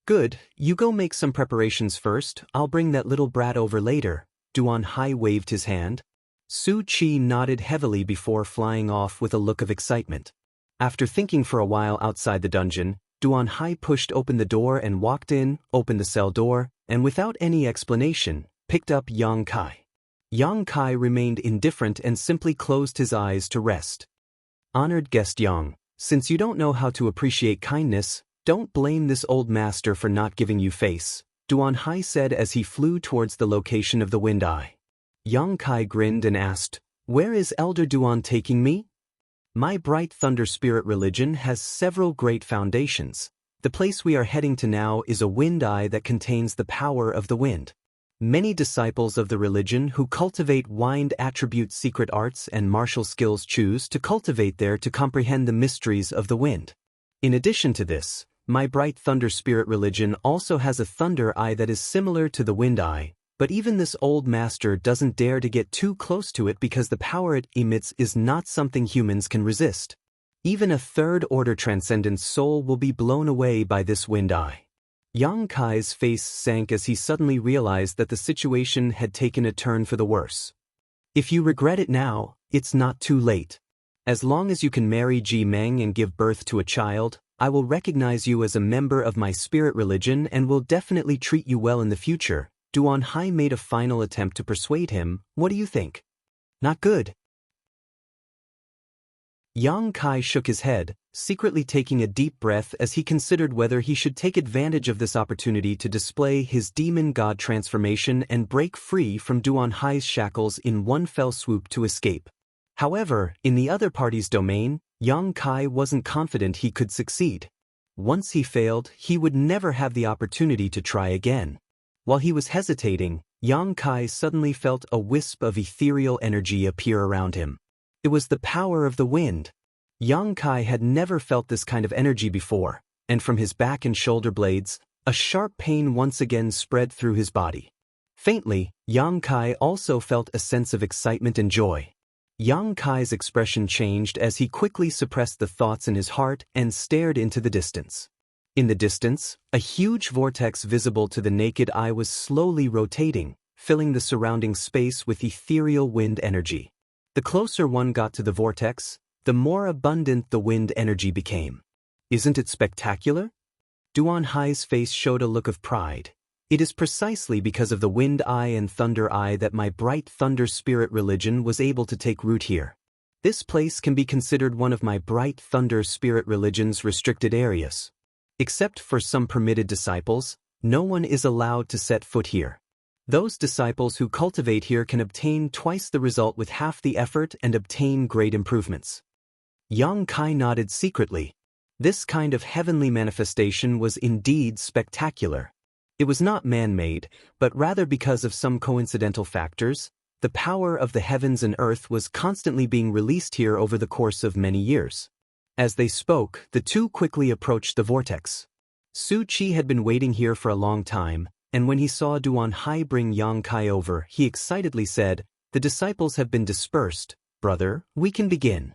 "Good, you go make some preparations first, I'll bring that little brat over later." Duan Hai waved his hand. Su Qi nodded heavily before flying off with a look of excitement. After thinking for a while outside the dungeon, Duan Hai pushed open the door and walked in, opened the cell door, and without any explanation, picked up Yang Kai. Yang Kai remained indifferent and simply closed his eyes to rest. "Honored guest Yang, since you don't know how to appreciate kindness, don't blame this old master for not giving you face," Duan Hai said as he flew towards the location of the Wind Eye. Yang Kai grinned and asked, "Where is Elder Duan taking me?" "My bright thunder spirit religion has several great foundations. The place we are heading to now is a wind eye that contains the power of the wind. Many disciples of the religion who cultivate wind attribute secret arts and martial skills choose to cultivate there to comprehend the mysteries of the wind. In addition to this, My Bright Thunder Spirit religion also has a thunder eye that is similar to the wind eye, but even this old master doesn't dare to get too close to it because the power it emits is not something humans can resist. Even a third-order transcendent soul will be blown away by this wind eye. Yang Kai's face sank as he suddenly realized that the situation had taken a turn for the worse. If you regret it now, it's not too late. As long as you can marry Ji Meng and give birth to a child, I will recognize you as a member of my spirit religion and will definitely treat you well in the future. Duan Hai made a final attempt to persuade him. What do you think? Not good. Yang Kai shook his head, secretly taking a deep breath as he considered whether he should take advantage of this opportunity to display his demon god transformation and break free from Duan Hai's shackles in one fell swoop to escape. However, in the other party's domain, Yang Kai wasn't confident he could succeed. Once he failed, he would never have the opportunity to try again. While he was hesitating, Yang Kai suddenly felt a wisp of ethereal energy appear around him. It was the power of the wind. Yang Kai had never felt this kind of energy before, and from his back and shoulder blades, a sharp pain once again spread through his body. Faintly, Yang Kai also felt a sense of excitement and joy. Yang Kai's expression changed as he quickly suppressed the thoughts in his heart and stared into the distance. In the distance, a huge vortex visible to the naked eye was slowly rotating, filling the surrounding space with ethereal wind energy. The closer one got to the vortex, the more abundant the wind energy became. Isn't it spectacular? Duan Hai's face showed a look of pride. It is precisely because of the wind eye and thunder eye that my Bright Thunder Spirit religion was able to take root here. This place can be considered one of my Bright Thunder Spirit religion's restricted areas. Except for some permitted disciples, no one is allowed to set foot here. Those disciples who cultivate here can obtain twice the result with half the effort and obtain great improvements. Yang Kai nodded secretly. This kind of heavenly manifestation was indeed spectacular. It was not man-made, but rather because of some coincidental factors, the power of the heavens and earth was constantly being released here over the course of many years. As they spoke, the two quickly approached the vortex. Su Qi had been waiting here for a long time, and when he saw Duan Hai bring Yang Kai over, he excitedly said, "The disciples have been dispersed. Brother, we can begin."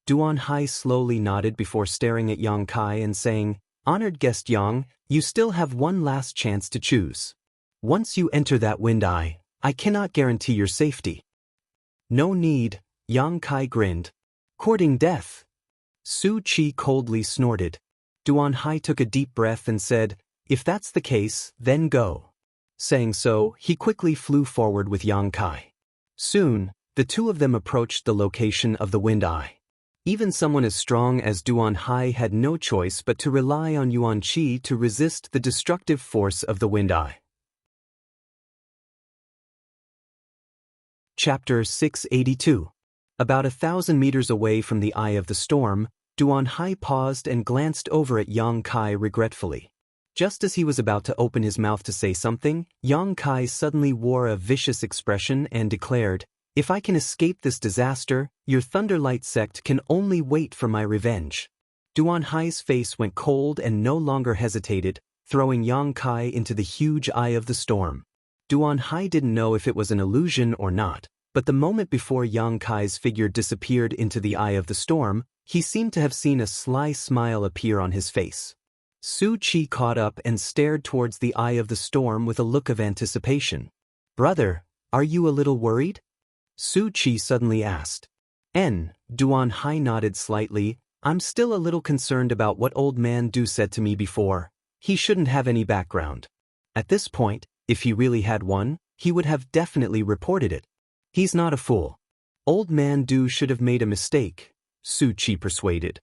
Duan Hai slowly nodded before staring at Yang Kai and saying, "Honored guest Yang, you still have one last chance to choose. Once you enter that wind eye, I cannot guarantee your safety." "No need," Yang Kai grinned. "Courting death." Su Qi coldly snorted. Duan Hai took a deep breath and said, "If that's the case, then go." Saying so, he quickly flew forward with Yang Kai. Soon, the two of them approached the location of the wind eye. Even someone as strong as Duan Hai had no choice but to rely on Yuan Qi to resist the destructive force of the wind eye. Chapter 682. About 1,000 meters away from the eye of the storm, Duan Hai paused and glanced over at Yang Kai regretfully. Just as he was about to open his mouth to say something, Yang Kai suddenly wore a vicious expression and declared, "If I can escape this disaster, your Thunderlight sect can only wait for my revenge." Duan Hai's face went cold and no longer hesitated, throwing Yang Kai into the huge eye of the storm. Duan Hai didn't know if it was an illusion or not, but the moment before Yang Kai's figure disappeared into the eye of the storm, he seemed to have seen a sly smile appear on his face. Su Qi caught up and stared towards the eye of the storm with a look of anticipation. "Brother, are you a little worried?" Su Qi suddenly asked. Duan Hai nodded slightly. "I'm still a little concerned about what Old Man Du said to me before. He shouldn't have any background." At this point, if he really had one, he would have definitely reported it. "He's not a fool. Old Man Du should have made a mistake," Su Qi persuaded.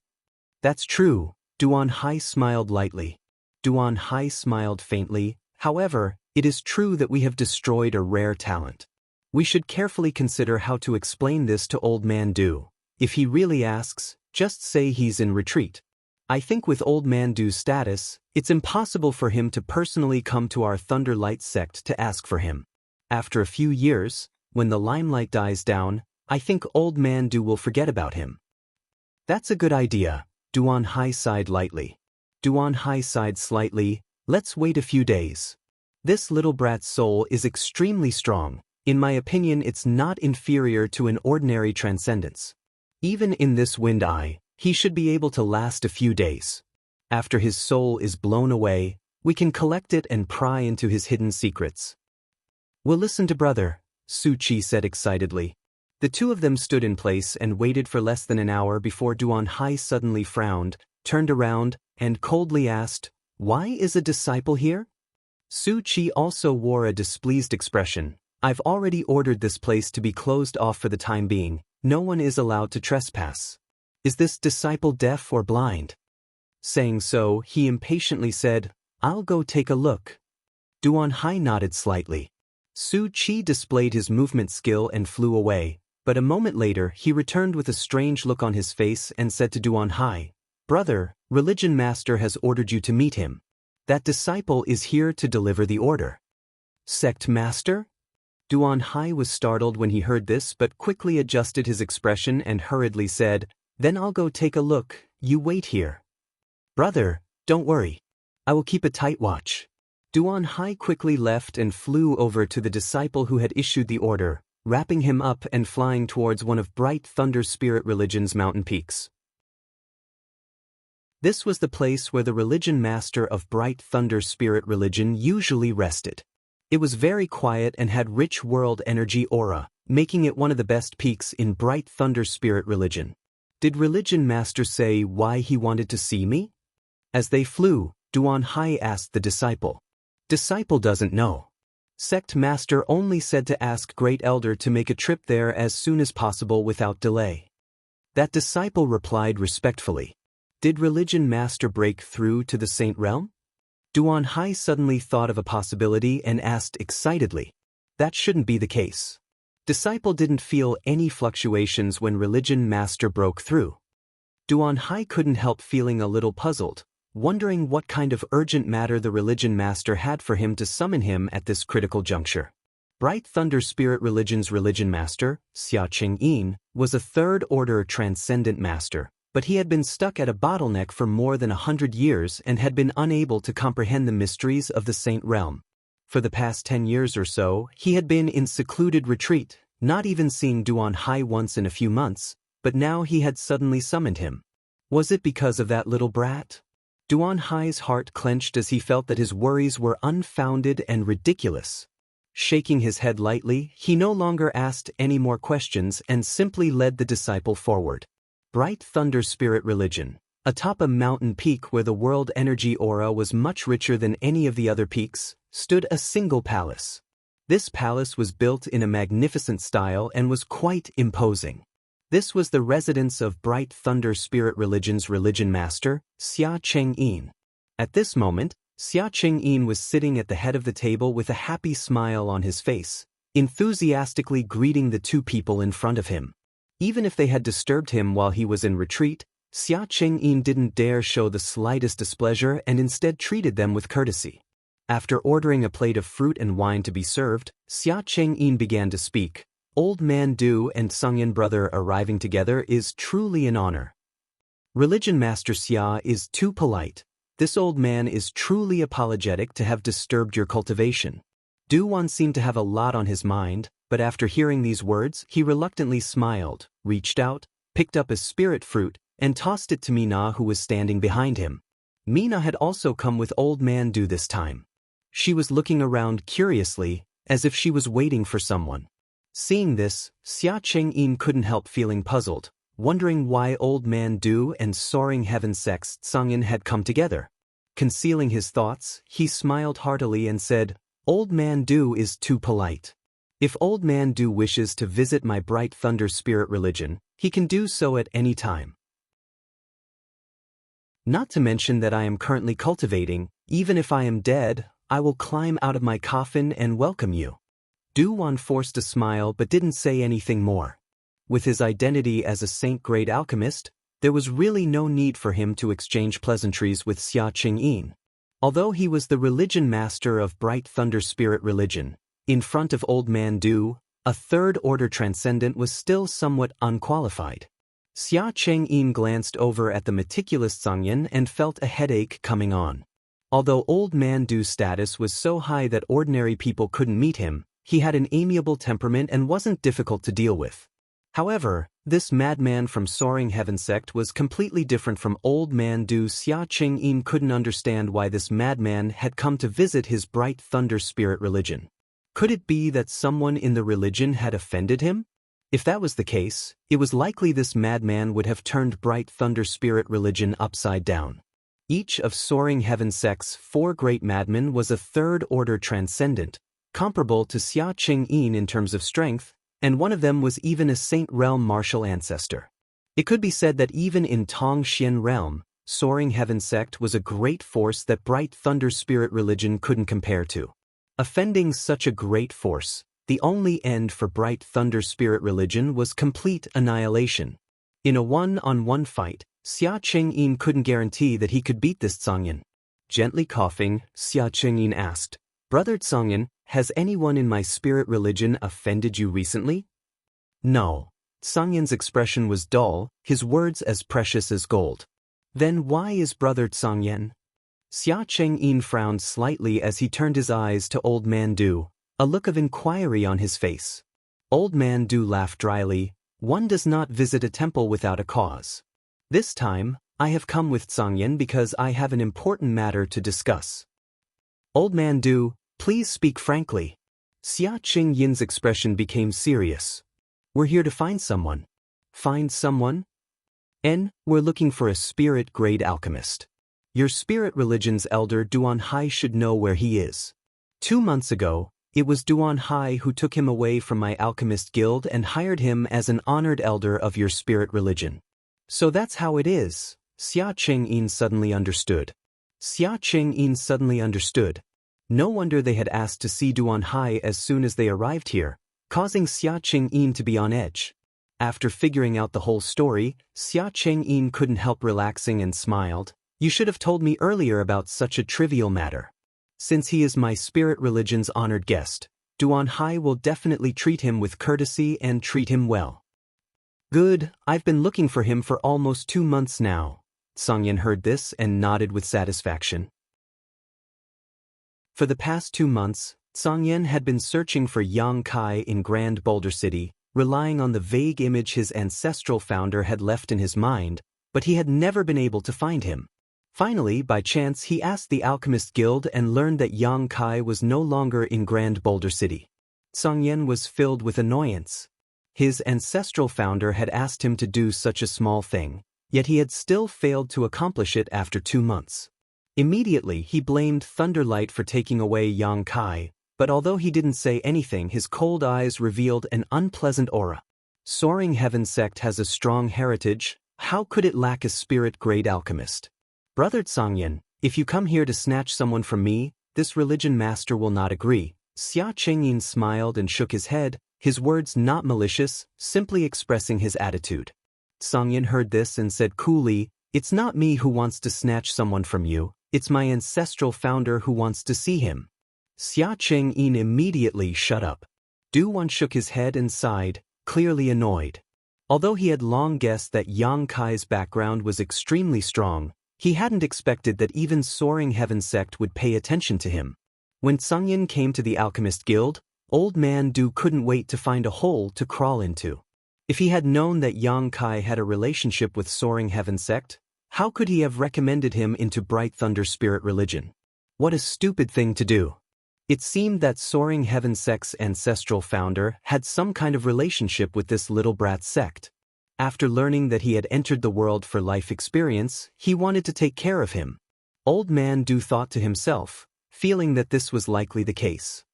"That's true," Duan Hai smiled lightly. Duan Hai smiled faintly. "However, it is true that we have destroyed a rare talent. We should carefully consider how to explain this to Old Man Du. If he really asks, just say he's in retreat. I think with Old Man Du's status, it's impossible for him to personally come to our Thunderlight sect to ask for him. After a few years, when the limelight dies down, I think Old Man Du will forget about him." "That's a good idea," Duan Hai sighed lightly. Duan Hai sighed slightly. Let's wait a few days. This little brat's soul is extremely strong. In my opinion, it's not inferior to an ordinary transcendence. Even in this wind eye, he should be able to last a few days. After his soul is blown away, we can collect it and pry into his hidden secrets. We'll listen to brother, Su Qi said excitedly. The two of them stood in place and waited for less than an hour before Duan Hai suddenly frowned, turned around, and coldly asked, "Why is a disciple here?" Su Qi also wore a displeased expression. "I've already ordered this place to be closed off for the time being. No one is allowed to trespass. Is this disciple deaf or blind?" Saying so, he impatiently said, "I'll go take a look." Duan Hai nodded slightly. Su Qi displayed his movement skill and flew away, but a moment later he returned with a strange look on his face and said to Duan Hai, "Brother, Religion Master has ordered you to meet him. That disciple is here to deliver the order." "Sect Master?" Duan Hai was startled when he heard this but quickly adjusted his expression and hurriedly said, "Then I'll go take a look, you wait here." "Brother, don't worry. I will keep a tight watch." Duan Hai quickly left and flew over to the disciple who had issued the order, wrapping him up and flying towards one of Bright Thunder Spirit Religion's mountain peaks. This was the place where the Religion Master of Bright Thunder Spirit Religion usually rested. It was very quiet and had rich world energy aura, making it one of the best peaks in Bright Thunder Spirit Religion. Did Religion Master say why he wanted to see me? As they flew, Duan Hai asked the disciple. Disciple doesn't know. Sect Master only said to ask Great Elder to make a trip there as soon as possible without delay. That disciple replied respectfully. Did Religion Master break through to the Saint Realm? Duan Hai suddenly thought of a possibility and asked excitedly. That shouldn't be the case. Disciple didn't feel any fluctuations when Religion Master broke through. Duan Hai couldn't help feeling a little puzzled, wondering what kind of urgent matter the Religion Master had for him to summon him at this critical juncture. Bright Thunder Spirit Religion's Religion Master, Xianxia and Wuxia, was a third-order transcendent master, but he had been stuck at a bottleneck for more than 100 years and had been unable to comprehend the mysteries of the Saint Realm. For the past 10 years or so, he had been in secluded retreat, not even seeing Duan Hai once in a few months, but now he had suddenly summoned him. Was it because of that little brat? Duan Hai's heart clenched as he felt that his worries were unfounded and ridiculous. Shaking his head lightly, he no longer asked any more questions and simply led the disciple forward. Bright Thunder Spirit Religion. Atop a mountain peak where the world energy aura was much richer than any of the other peaks, stood a single palace. This palace was built in a magnificent style and was quite imposing. This was the residence of Bright Thunder Spirit Religion's Religion Master, Xianxia and Wuxia. At this moment, Xianxia and Wuxia was sitting at the head of the table with a happy smile on his face, enthusiastically greeting the two people in front of him. Even if they had disturbed him while he was in retreat, Xianxia and Wuxia didn't dare show the slightest displeasure and instead treated them with courtesy. After ordering a plate of fruit and wine to be served, Xianxia and Wuxia began to speak. Old Man Du and Sungyan brother arriving together is truly an honor. Religion Master Xia is too polite. This old man is truly apologetic to have disturbed your cultivation. Du seemed to have a lot on his mind, but after hearing these words, he reluctantly smiled, reached out, picked up a spirit fruit, and tossed it to Mina who was standing behind him. Mina had also come with Old Man Du this time. She was looking around curiously, as if she was waiting for someone. Seeing this, Xianxia and Wuxia couldn't help feeling puzzled, wondering why Old Man Du and Soaring Heaven Sects Sungyan had come together. Concealing his thoughts, he smiled heartily and said, Old Man Du is too polite. If Old Man Du wishes to visit my Bright Thunder Spirit Religion, he can do so at any time. Not to mention that I am currently cultivating. Even if I am dead, I will climb out of my coffin and welcome you. Du forced a smile but didn't say anything more. With his identity as a saint-grade alchemist, there was really no need for him to exchange pleasantries with Xianxia and Wuxia. Although he was the Religion Master of Bright Thunder Spirit Religion, in front of Old Man Du, a third-order transcendent was still somewhat unqualified. Xia Chengyin glanced over at the meticulous Xianxia and felt a headache coming on. Although Old Man Du's status was so high that ordinary people couldn't meet him, he had an amiable temperament and wasn't difficult to deal with. However, this madman from Soaring Heaven sect was completely different from Old Man Du. Xia Chengyin couldn't understand why this madman had come to visit his Bright Thunder Spirit religion. Could it be that someone in the religion had offended him? If that was the case, it was likely this madman would have turned Bright Thunder Spirit religion upside down. Each of Soaring Heaven sect's 4 great madmen was a third-order transcendent, comparable to Xia Chengyin in terms of strength, and one of them was even a Saint Realm martial ancestor. It could be said that even in Tong Xian Realm, Soaring Heaven sect was a great force that Bright Thunder Spirit religion couldn't compare to. Offending such a great force, the only end for Bright Thunder Spirit religion was complete annihilation. In a one-on-one fight, Xia Chengyin couldn't guarantee that he could beat this Xianxia. Gently coughing, Xia Chengyin asked, "Brother Xianxia, has anyone in my spirit religion offended you recently?" "No." Xianxia's expression was dull, his words as precious as gold. "Then why is Brother Xianxia?" Xia Chengyin frowned slightly as he turned his eyes to Old Man Du, a look of inquiry on his face. Old Man Du laughed dryly. "One does not visit a temple without a cause. This time, I have come with Xianxia because I have an important matter to discuss." "Old Man Du, please speak frankly." Xia Chengyin's expression became serious. "We're here to find someone." "Find someone?" "We're looking for a spirit-grade alchemist. Your spirit religion's elder Duan Hai should know where he is. 2 months ago, it was Duan Hai who took him away from my alchemist guild and hired him as an honored elder of your spirit religion." "So that's how it is." Xia Chengyin suddenly understood. No wonder they had asked to see Duan Hai as soon as they arrived here, causing Xia Chengyin to be on edge. After figuring out the whole story, Xia Chengyin couldn't help relaxing and smiled. "You should have told me earlier about such a trivial matter. Since he is my spirit religion's honored guest, Duan Hai will definitely treat him with courtesy and treat him well." "Good, I've been looking for him for almost 2 months now." Xianxia heard this and nodded with satisfaction. For the past 2 months, Xianxia had been searching for Yang Kai in Grand Boulder City, relying on the vague image his ancestral founder had left in his mind, but he had never been able to find him. Finally, by chance, he asked the Alchemist Guild and learned that Yang Kai was no longer in Grand Boulder City. Xianxia was filled with annoyance. His ancestral founder had asked him to do such a small thing, yet he had still failed to accomplish it after 2 months. Immediately, he blamed Thunderlight for taking away Yang Kai, but although he didn't say anything, his cold eyes revealed an unpleasant aura. Soaring Heaven sect has a strong heritage. How could it lack a spirit-grade alchemist? "Brother Xianxia, if you come here to snatch someone from me, this religion master will not agree." Xia Chengyin smiled and shook his head, his words not malicious, simply expressing his attitude. Xianxia heard this and said coolly, "It's not me who wants to snatch someone from you, it's my ancestral founder who wants to see him." Xia Chengyin immediately shut up. Du-Wan shook his head and sighed, clearly annoyed. Although he had long guessed that Yang Kai's background was extremely strong, he hadn't expected that even Soaring Heaven sect would pay attention to him. When Xianxia came to the Alchemist Guild, Old Man Du couldn't wait to find a hole to crawl into. If he had known that Yang Kai had a relationship with Soaring Heaven sect, how could he have recommended him into Bright Thunder Spirit religion? What a stupid thing to do. It seemed that Soaring Heaven sect's ancestral founder had some kind of relationship with this little brat sect. After learning that he had entered the world for life experience, he wanted to take care of him. Old Man Du thought to himself, feeling that this was likely the case.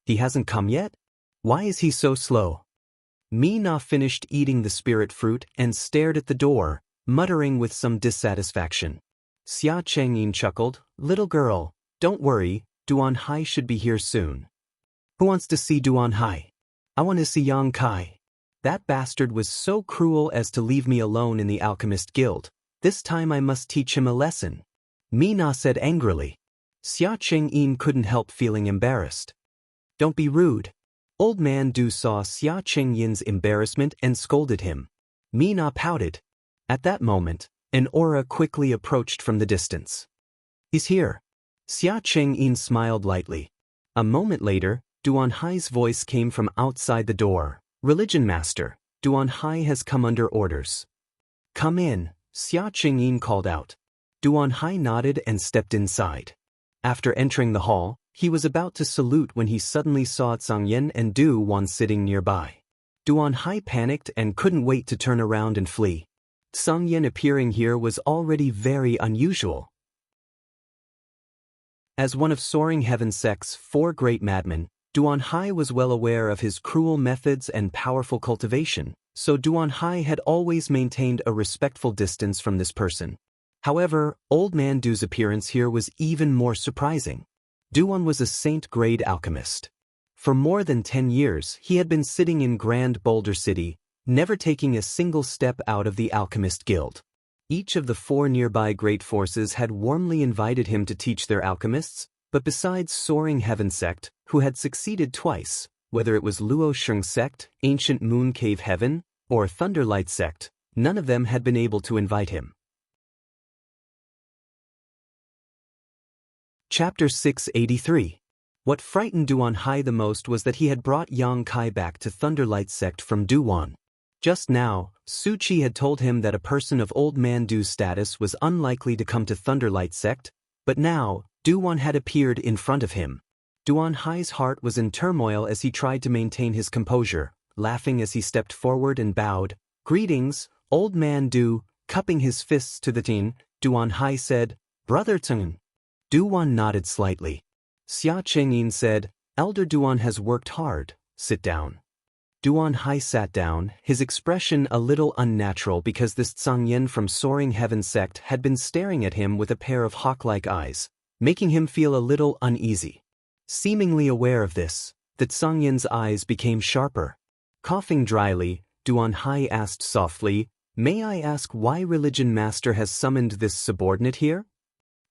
"He hasn't come yet? Why is he so slow?" Mina finished eating the spirit fruit and stared at the door, muttering with some dissatisfaction. Xia Chengyin chuckled, "Little girl, don't worry, Duan Hai should be here soon." "Who wants to see Duan Hai?" "I want to see Yang Kai. That bastard was so cruel as to leave me alone in the Alchemist Guild. This time I must teach him a lesson," Mina said angrily. Xia Chengyin couldn't help feeling embarrassed. "Don't be rude." Old Man Du saw Xia Chengyin's embarrassment and scolded him. Mina pouted. At that moment, an aura quickly approached from the distance. He's here. Xia Chengyin smiled lightly. A moment later, Duan Hai's voice came from outside the door. Religion Master, Duan Hai has come under orders. Come in, Xia Chengyin called out. Duan Hai nodded and stepped inside. After entering the hall, he was about to salute when he suddenly saw Xianxia and Duan sitting nearby. Duan Hai panicked and couldn't wait to turn around and flee. Xianxia appearing here was already very unusual. As one of Soaring Heaven's sect's 4 great madmen, Duan Hai was well aware of his cruel methods and powerful cultivation, so Duan Hai had always maintained a respectful distance from this person. However, Old Man Du's appearance here was even more surprising. Duan was a saint-grade alchemist. For more than 10 years, he had been sitting in Grand Boulder City, never taking a single step out of the Alchemist Guild. Each of the 4 nearby great forces had warmly invited him to teach their alchemists, but besides Soaring Heaven sect, who had succeeded twice, whether it was Luo Sheng sect, Ancient Moon Cave Heaven, or Thunderlight sect, none of them had been able to invite him. Chapter 683. What frightened Duan Hai the most was that he had brought Yang Kai back to Thunderlight sect from Duan. Just now, Su Qi had told him that a person of Old Man Du's status was unlikely to come to Thunderlight sect, but now, Duan had appeared in front of him. Duan Hai's heart was in turmoil as he tried to maintain his composure, laughing as he stepped forward and bowed. Greetings, Old Man Du. Cupping his fists to the tin, Duan Hai said, Brother Tseng. Duan nodded slightly. Xia Chengyin said, Elder Duan has worked hard, sit down. Duan Hai sat down, his expression a little unnatural because this Xianxia from Soaring Heaven sect had been staring at him with a pair of hawk-like eyes, making him feel a little uneasy. Seemingly aware of this, the Xianxia's eyes became sharper. Coughing dryly, Duan Hai asked softly, May I ask why Religion Master has summoned this subordinate here?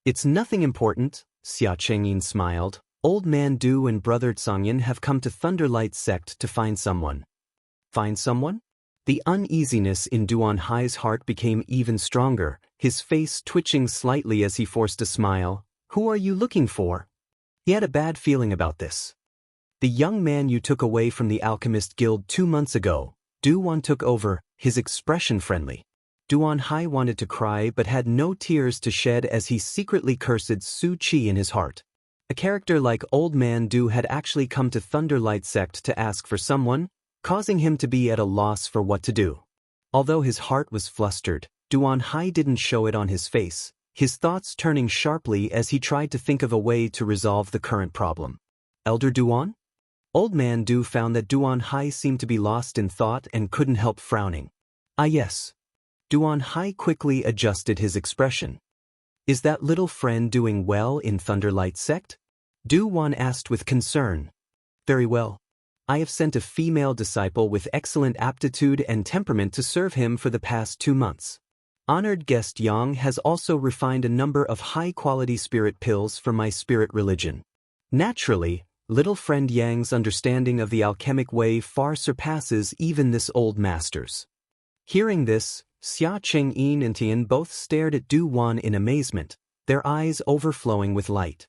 It's nothing important, Xia Chengyin smiled. Old Man Du and Brother Xianxia have come to Thunderlight sect to find someone. Find someone? The uneasiness in Duan Hai's heart became even stronger, his face twitching slightly as he forced a smile. Who are you looking for? He had a bad feeling about this. The young man you took away from the Alchemist Guild 2 months ago. Duan took over, his expression friendly. Duan Hai wanted to cry but had no tears to shed as he secretly cursed Su Qi in his heart. A character like Old Man Du had actually come to Thunderlight sect to ask for someone, causing him to be at a loss for what to do. Although his heart was flustered, Duan Hai didn't show it on his face, his thoughts turning sharply as he tried to think of a way to resolve the current problem. Elder Duan? Old Man Du found that Duan Hai seemed to be lost in thought and couldn't help frowning. Ah yes. Duan Hai quickly adjusted his expression. Is that little friend doing well in Thunderlight sect? Duan asked with concern. Very well. I have sent a female disciple with excellent aptitude and temperament to serve him for the past 2 months. Honored guest Yang has also refined a number of high-quality spirit pills for my spirit religion. Naturally, little friend Yang's understanding of the alchemic way far surpasses even this old master's. Hearing this, Xia Chengyin and Tian both stared at Duan in amazement, their eyes overflowing with light.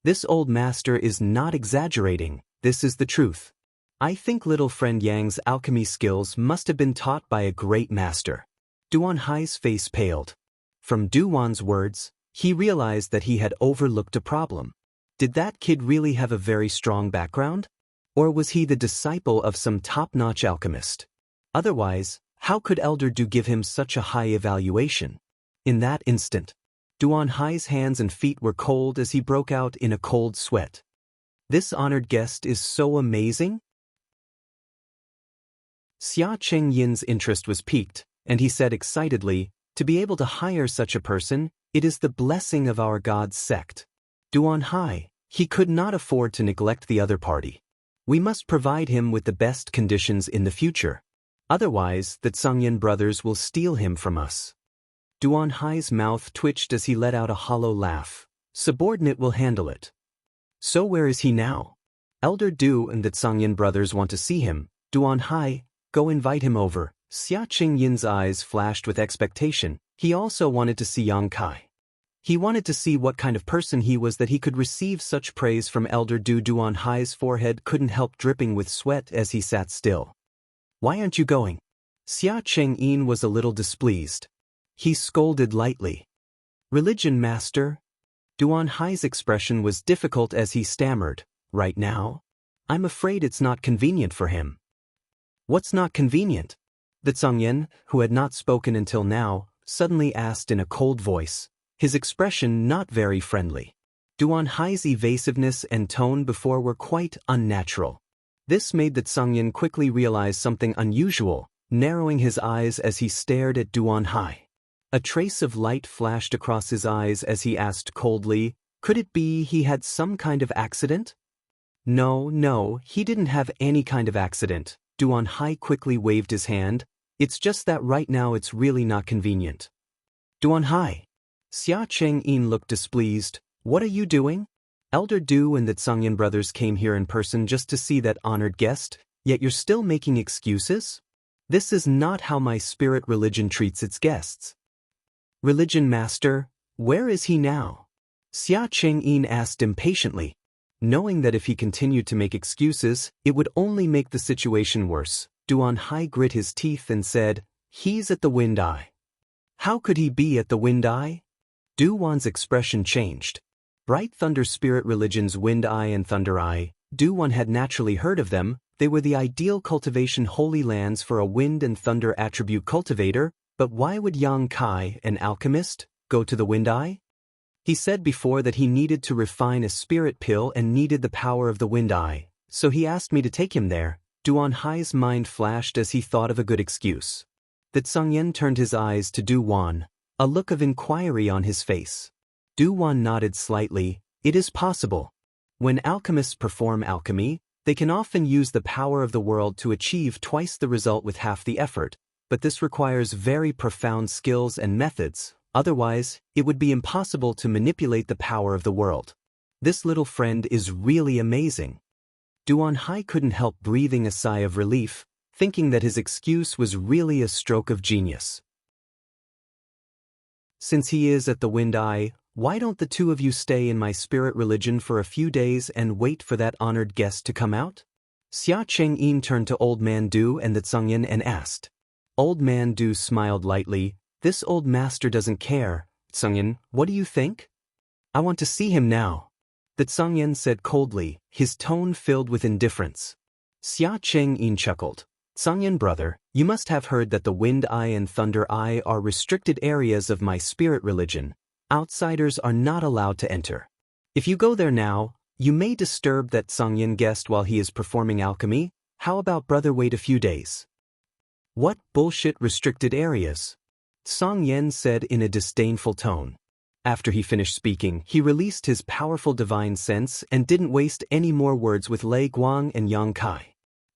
This old master is not exaggerating, this is the truth. I think little friend Yang's alchemy skills must have been taught by a great master. Duan Hai's face paled. From Duan's words, he realized that he had overlooked a problem. Did that kid really have a very strong background? Or was he the disciple of some top-notch alchemist? Otherwise, how could Elder Du give him such a high evaluation? In that instant, Duan Hai's hands and feet were cold as he broke out in a cold sweat. This honored guest is so amazing? Xia Chengyin's interest was piqued, and he said excitedly, to be able to hire such a person, it is the blessing of our God's sect. Duan Hai, he could not afford to neglect the other party. We must provide him with the best conditions in the future. Otherwise, the Xianxia brothers will steal him from us. Duan Hai's mouth twitched as he let out a hollow laugh. Subordinate will handle it. So where is he now? Elder Du and the Xianxia brothers want to see him. Duan Hai, go invite him over, Xia Qingyin's eyes flashed with expectation. He also wanted to see Yang Kai. He wanted to see what kind of person he was that he could receive such praise from Elder Du. Duanhai's forehead couldn't help dripping with sweat as he sat still. Why aren't you going? Xia Chengyin was a little displeased. He scolded lightly. Religion master? Duanhai's expression was difficult as he stammered. Right now? I'm afraid it's not convenient for him. What's not convenient? The Zhongyan, who had not spoken until now, suddenly asked in a cold voice, his expression not very friendly. Duanhai's evasiveness and tone before were quite unnatural. This made the Zhongyan quickly realize something unusual, narrowing his eyes as he stared at Duanhai. A trace of light flashed across his eyes as he asked coldly, could it be he had some kind of accident? No, he didn't have any kind of accident. Duanhai quickly waved his hand. It's just that right now it's really not convenient. Duanhai. Xia Chengyin looked displeased. What are you doing? Elder Du and the Zhongyan brothers came here in person just to see that honored guest, yet you're still making excuses? This is not how my spirit religion treats its guests. Religion master, where is he now? Xia Chengyin asked impatiently, knowing that if he continued to make excuses, it would only make the situation worse. Duanhai grit his teeth and said, he's at the Wind Eye. How could he be at the Wind Eye? Duwan's expression changed. Bright Thunder Spirit Religion's Wind Eye and Thunder Eye, Duwan had naturally heard of them. They were the ideal cultivation holy lands for a wind and thunder attribute cultivator, but why would Yang Kai, an alchemist, go to the Wind Eye? He said before that he needed to refine a spirit pill and needed the power of the Wind Eye, so he asked me to take him there. Duanhai's mind flashed as he thought of a good excuse. The Zhongyan turned his eyes to Duwan, a look of inquiry on his face. Duwan nodded slightly. It is possible. When alchemists perform alchemy, they can often use the power of the world to achieve twice the result with half the effort, but this requires very profound skills and methods, otherwise, it would be impossible to manipulate the power of the world. This little friend is really amazing. Duanhai couldn't help breathing a sigh of relief, thinking that his excuse was really a stroke of genius. Since he is at the Wind Eye, why don't the two of you stay in my spirit religion for a few days and wait for that honored guest to come out? Xia Chengyin turned to Old Man Du and the Zhongyan and asked. Old Man Du smiled lightly. This old master doesn't care. Zhongyan, what do you think? I want to see him now. The Zhongyan said coldly, his tone filled with indifference. Xia Chengyin chuckled. Zhongyan brother, you must have heard that the Wind Eye and Thunder Eye are restricted areas of my spirit religion. Outsiders are not allowed to enter. If you go there now, you may disturb that Zhongyan guest while he is performing alchemy. How about brother wait a few days? What bullshit restricted areas? Zhongyan said in a disdainful tone. After he finished speaking, he released his powerful divine sense and didn't waste any more words with Lei Guang and Yang Kai.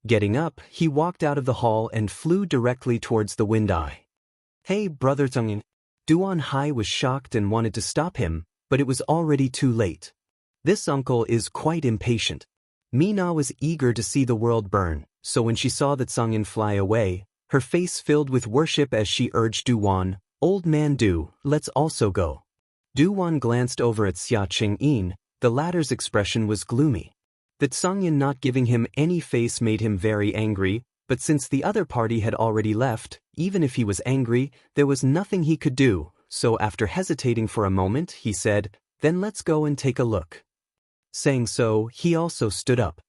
Getting up, he walked out of the hall and flew directly towards the Wind Eye. Hey, brother Zhongyan. Duanhai was shocked and wanted to stop him, but it was already too late. This uncle is quite impatient. Mina was eager to see the world burn, so when she saw the Zhongyan fly away, her face filled with worship as she urged Duwan, Old Man Du, let's also go. Duwan glanced over at Xia Chengyin. The latter's expression was gloomy. The Zhongyan not giving him any face made him very angry, but since the other party had already left, even if he was angry, there was nothing he could do, so after hesitating for a moment, he said, then let's go and take a look. Saying so, he also stood up.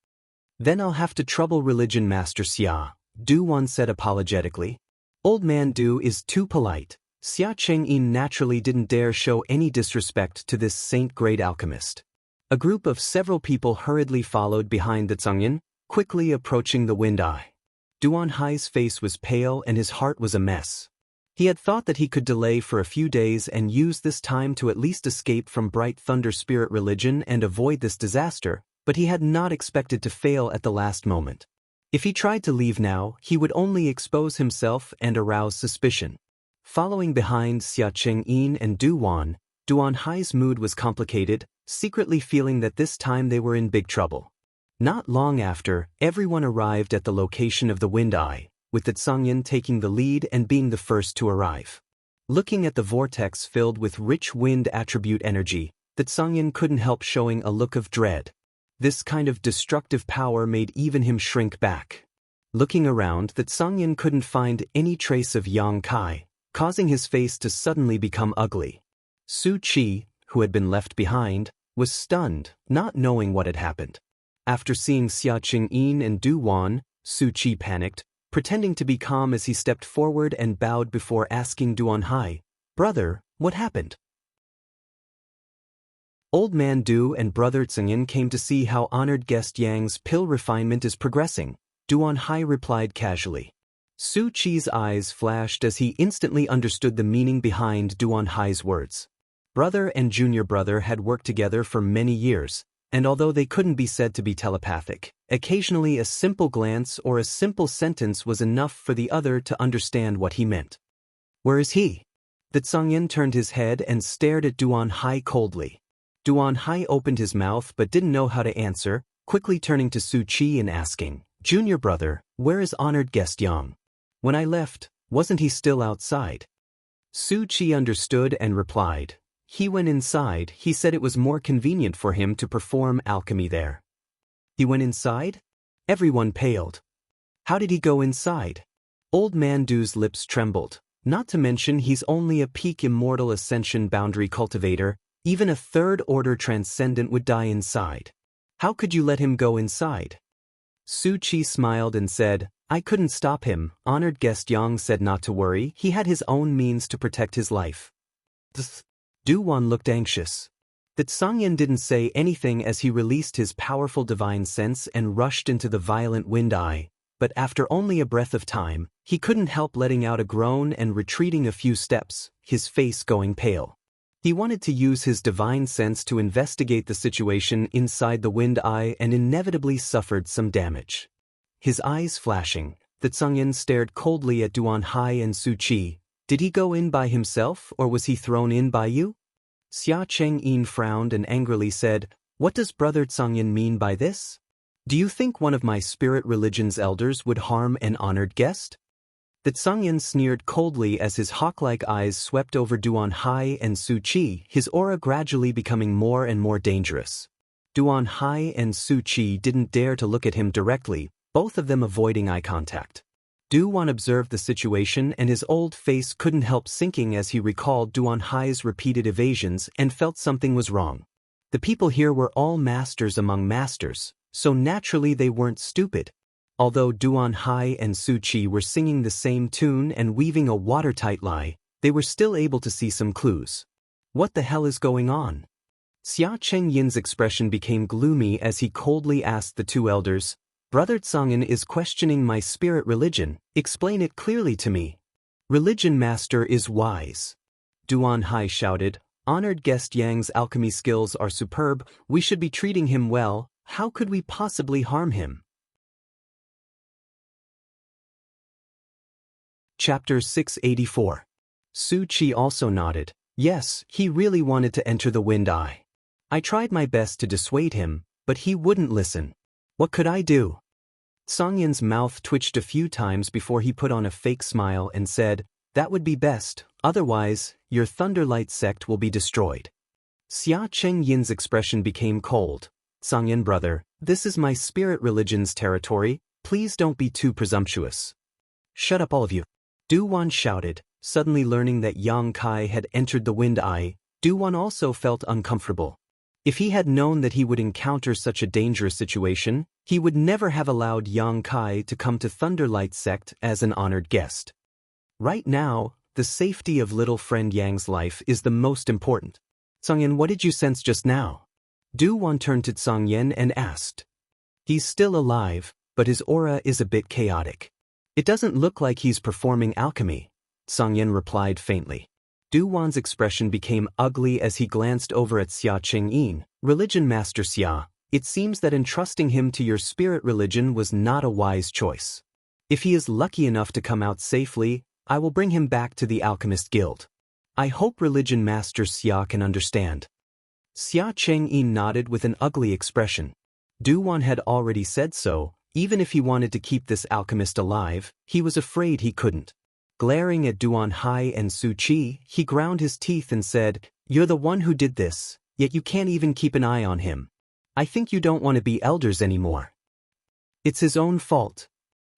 Then I'll have to trouble Religion Master Xia, Duwan said apologetically. Old Man Du is too polite. Xia Chengyin naturally didn't dare show any disrespect to this saint-grade alchemist. A group of several people hurriedly followed behind the Zhongyan, quickly approaching the Wind Eye. Duanhai's face was pale and his heart was a mess. He had thought that he could delay for a few days and use this time to at least escape from Bright Thunder Spirit Religion and avoid this disaster, but he had not expected to fail at the last moment. If he tried to leave now, he would only expose himself and arouse suspicion. Following behind Xia Chengyin and Duwan, Duanhai's mood was complicated, secretly feeling that this time they were in big trouble. Not long after, everyone arrived at the location of the Wind Eye. with the Xianxia taking the lead and being the first to arrive. Looking at the vortex filled with rich wind attribute energy, the Xianxia couldn't help showing a look of dread. This kind of destructive power made even him shrink back. Looking around, the Xianxia couldn't find any trace of Yang Kai, causing his face to suddenly become ugly. Su Qi, who had been left behind, was stunned, not knowing what had happened. After seeing Xianxia and Du Wan, Su Qi panicked, pretending to be calm as he stepped forward and bowed before asking Duanhai, "Brother, what happened?" Old Man Du and Brother Xianxia came to see how honored guest Yang's pill refinement is progressing. Duanhai replied casually. Su Qi's eyes flashed as he instantly understood the meaning behind Duanhai's words. Brother and junior brother had worked together for many years, and although they couldn't be said to be telepathic, occasionally a simple glance or a simple sentence was enough for the other to understand what he meant. "Where is he?" The Xianxia turned his head and stared at Duanhai coldly. Duanhai opened his mouth but didn't know how to answer, quickly turning to Su Qi and asking, "Junior brother, where is honored guest Yang? When I left, wasn't he still outside?" Su Qi understood and replied, "He went inside. He said it was more convenient for him to perform alchemy there." "He went inside?" Everyone paled. "How did he go inside?" Old Man Du's lips trembled. Not to mention he's only a peak immortal ascension boundary cultivator. Even a third-order transcendent would die inside. How could you let him go inside? Su Qi smiled and said, "I couldn't stop him." Honored guest Yang said not to worry, he had his own means to protect his life. Du Wan looked anxious. The Xianxia didn't say anything as he released his powerful divine sense and rushed into the violent wind eye, but after only a breath of time, he couldn't help letting out a groan and retreating a few steps, his face going pale. He wanted to use his divine sense to investigate the situation inside the wind eye and inevitably suffered some damage. His eyes flashing, the Xianxia stared coldly at Duanhai and Su Qi. "Did he go in by himself or was he thrown in by you?" Xianxia frowned and angrily said, "What does Brother Xianxia mean by this? Do you think one of my spirit religion's elders would harm an honored guest?" The Xianxia sneered coldly as his hawk-like eyes swept over Duanhai and Su Qi, his aura gradually becoming more and more dangerous. Duanhai and Su Qi didn't dare to look at him directly, both of them avoiding eye contact. Du Wan observed the situation and his old face couldn't help sinking as he recalled Duanhai's repeated evasions and felt something was wrong. The people here were all masters among masters, so naturally they weren't stupid. Although Duanhai and Su Qi were singing the same tune and weaving a watertight lie, they were still able to see some clues. What the hell is going on? Xianxia's expression became gloomy as he coldly asked the two elders, "Brother Xianxia is questioning my spirit religion. Explain it clearly to me." "Religion master is wise," Duanhai shouted. "Honored guest Yang's alchemy skills are superb. We should be treating him well. How could we possibly harm him?" Chapter 684. Su Qi also nodded. "Yes, he really wanted to enter the wind eye. I tried my best to dissuade him, but he wouldn't listen. What could I do?" Xianxia's mouth twitched a few times before he put on a fake smile and said, "That would be best, otherwise, your Thunderlight sect will be destroyed." Xianxia's expression became cold. "Xianxia brother, this is my spirit religion's territory, please don't be too presumptuous." "Shut up all of you," Du Wan shouted, suddenly learning that Yang Kai had entered the wind eye. Du Wan also felt uncomfortable. If he had known that he would encounter such a dangerous situation, he would never have allowed Yang Kai to come to Thunderlight sect as an honored guest. Right now, the safety of little friend Yang's life is the most important. "Xianxia, what did you sense just now?" Du Wan turned to Xianxia and asked. "He's still alive, but his aura is a bit chaotic. It doesn't look like he's performing alchemy," Xianxia replied faintly. Du Wan's expression became ugly as he glanced over at Xianxia. "Religion Master Xia, it seems that entrusting him to your spirit religion was not a wise choice. If he is lucky enough to come out safely, I will bring him back to the Alchemist Guild. I hope Religion Master Xia can understand." Xianxia nodded with an ugly expression. Du Wan had already said so, Even if he wanted to keep this alchemist alive, he was afraid he couldn't. Glaring at Duan Hai and Su Qi, he ground his teeth and said, "You're the one who did this, yet you can't even keep an eye on him. I think you don't want to be elders anymore." "It's his own fault,"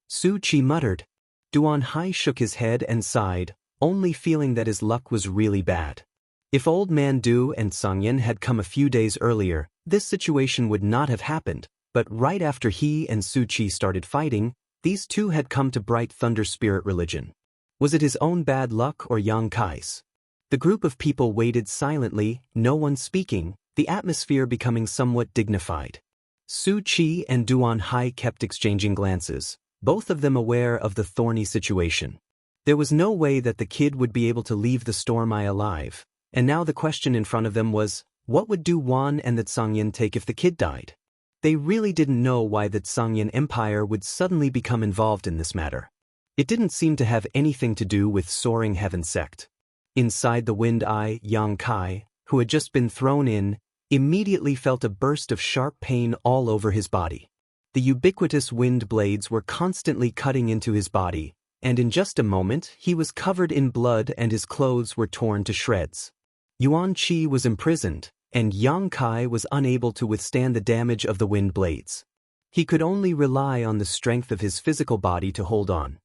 Su Qi muttered. Duan Hai shook his head and sighed, only feeling that his luck was really bad. If Old Man Du and Xianxia had come a few days earlier, this situation would not have happened, but right after he and Su Qi started fighting, these two had come to Bright Thunder Spirit religion. Was it his own bad luck or Yang Kai's? The group of people waited silently, no one speaking, the atmosphere becoming somewhat dignified. Su Qi and Duan Hai kept exchanging glances, both of them aware of the thorny situation. There was no way that the kid would be able to leave the storm eye alive, and now the question in front of them was, what would Du Wan and the Xianxia take if the kid died? They really didn't know why the Xianxia Empire would suddenly become involved in this matter. It didn't seem to have anything to do with Soaring Heaven sect. Inside the Wind Eye, Yang Kai, who had just been thrown in, immediately felt a burst of sharp pain all over his body. The ubiquitous wind blades were constantly cutting into his body, and in just a moment he was covered in blood and his clothes were torn to shreds. Yuan Qi was imprisoned, and Yang Kai was unable to withstand the damage of the wind blades. He could only rely on the strength of his physical body to hold on.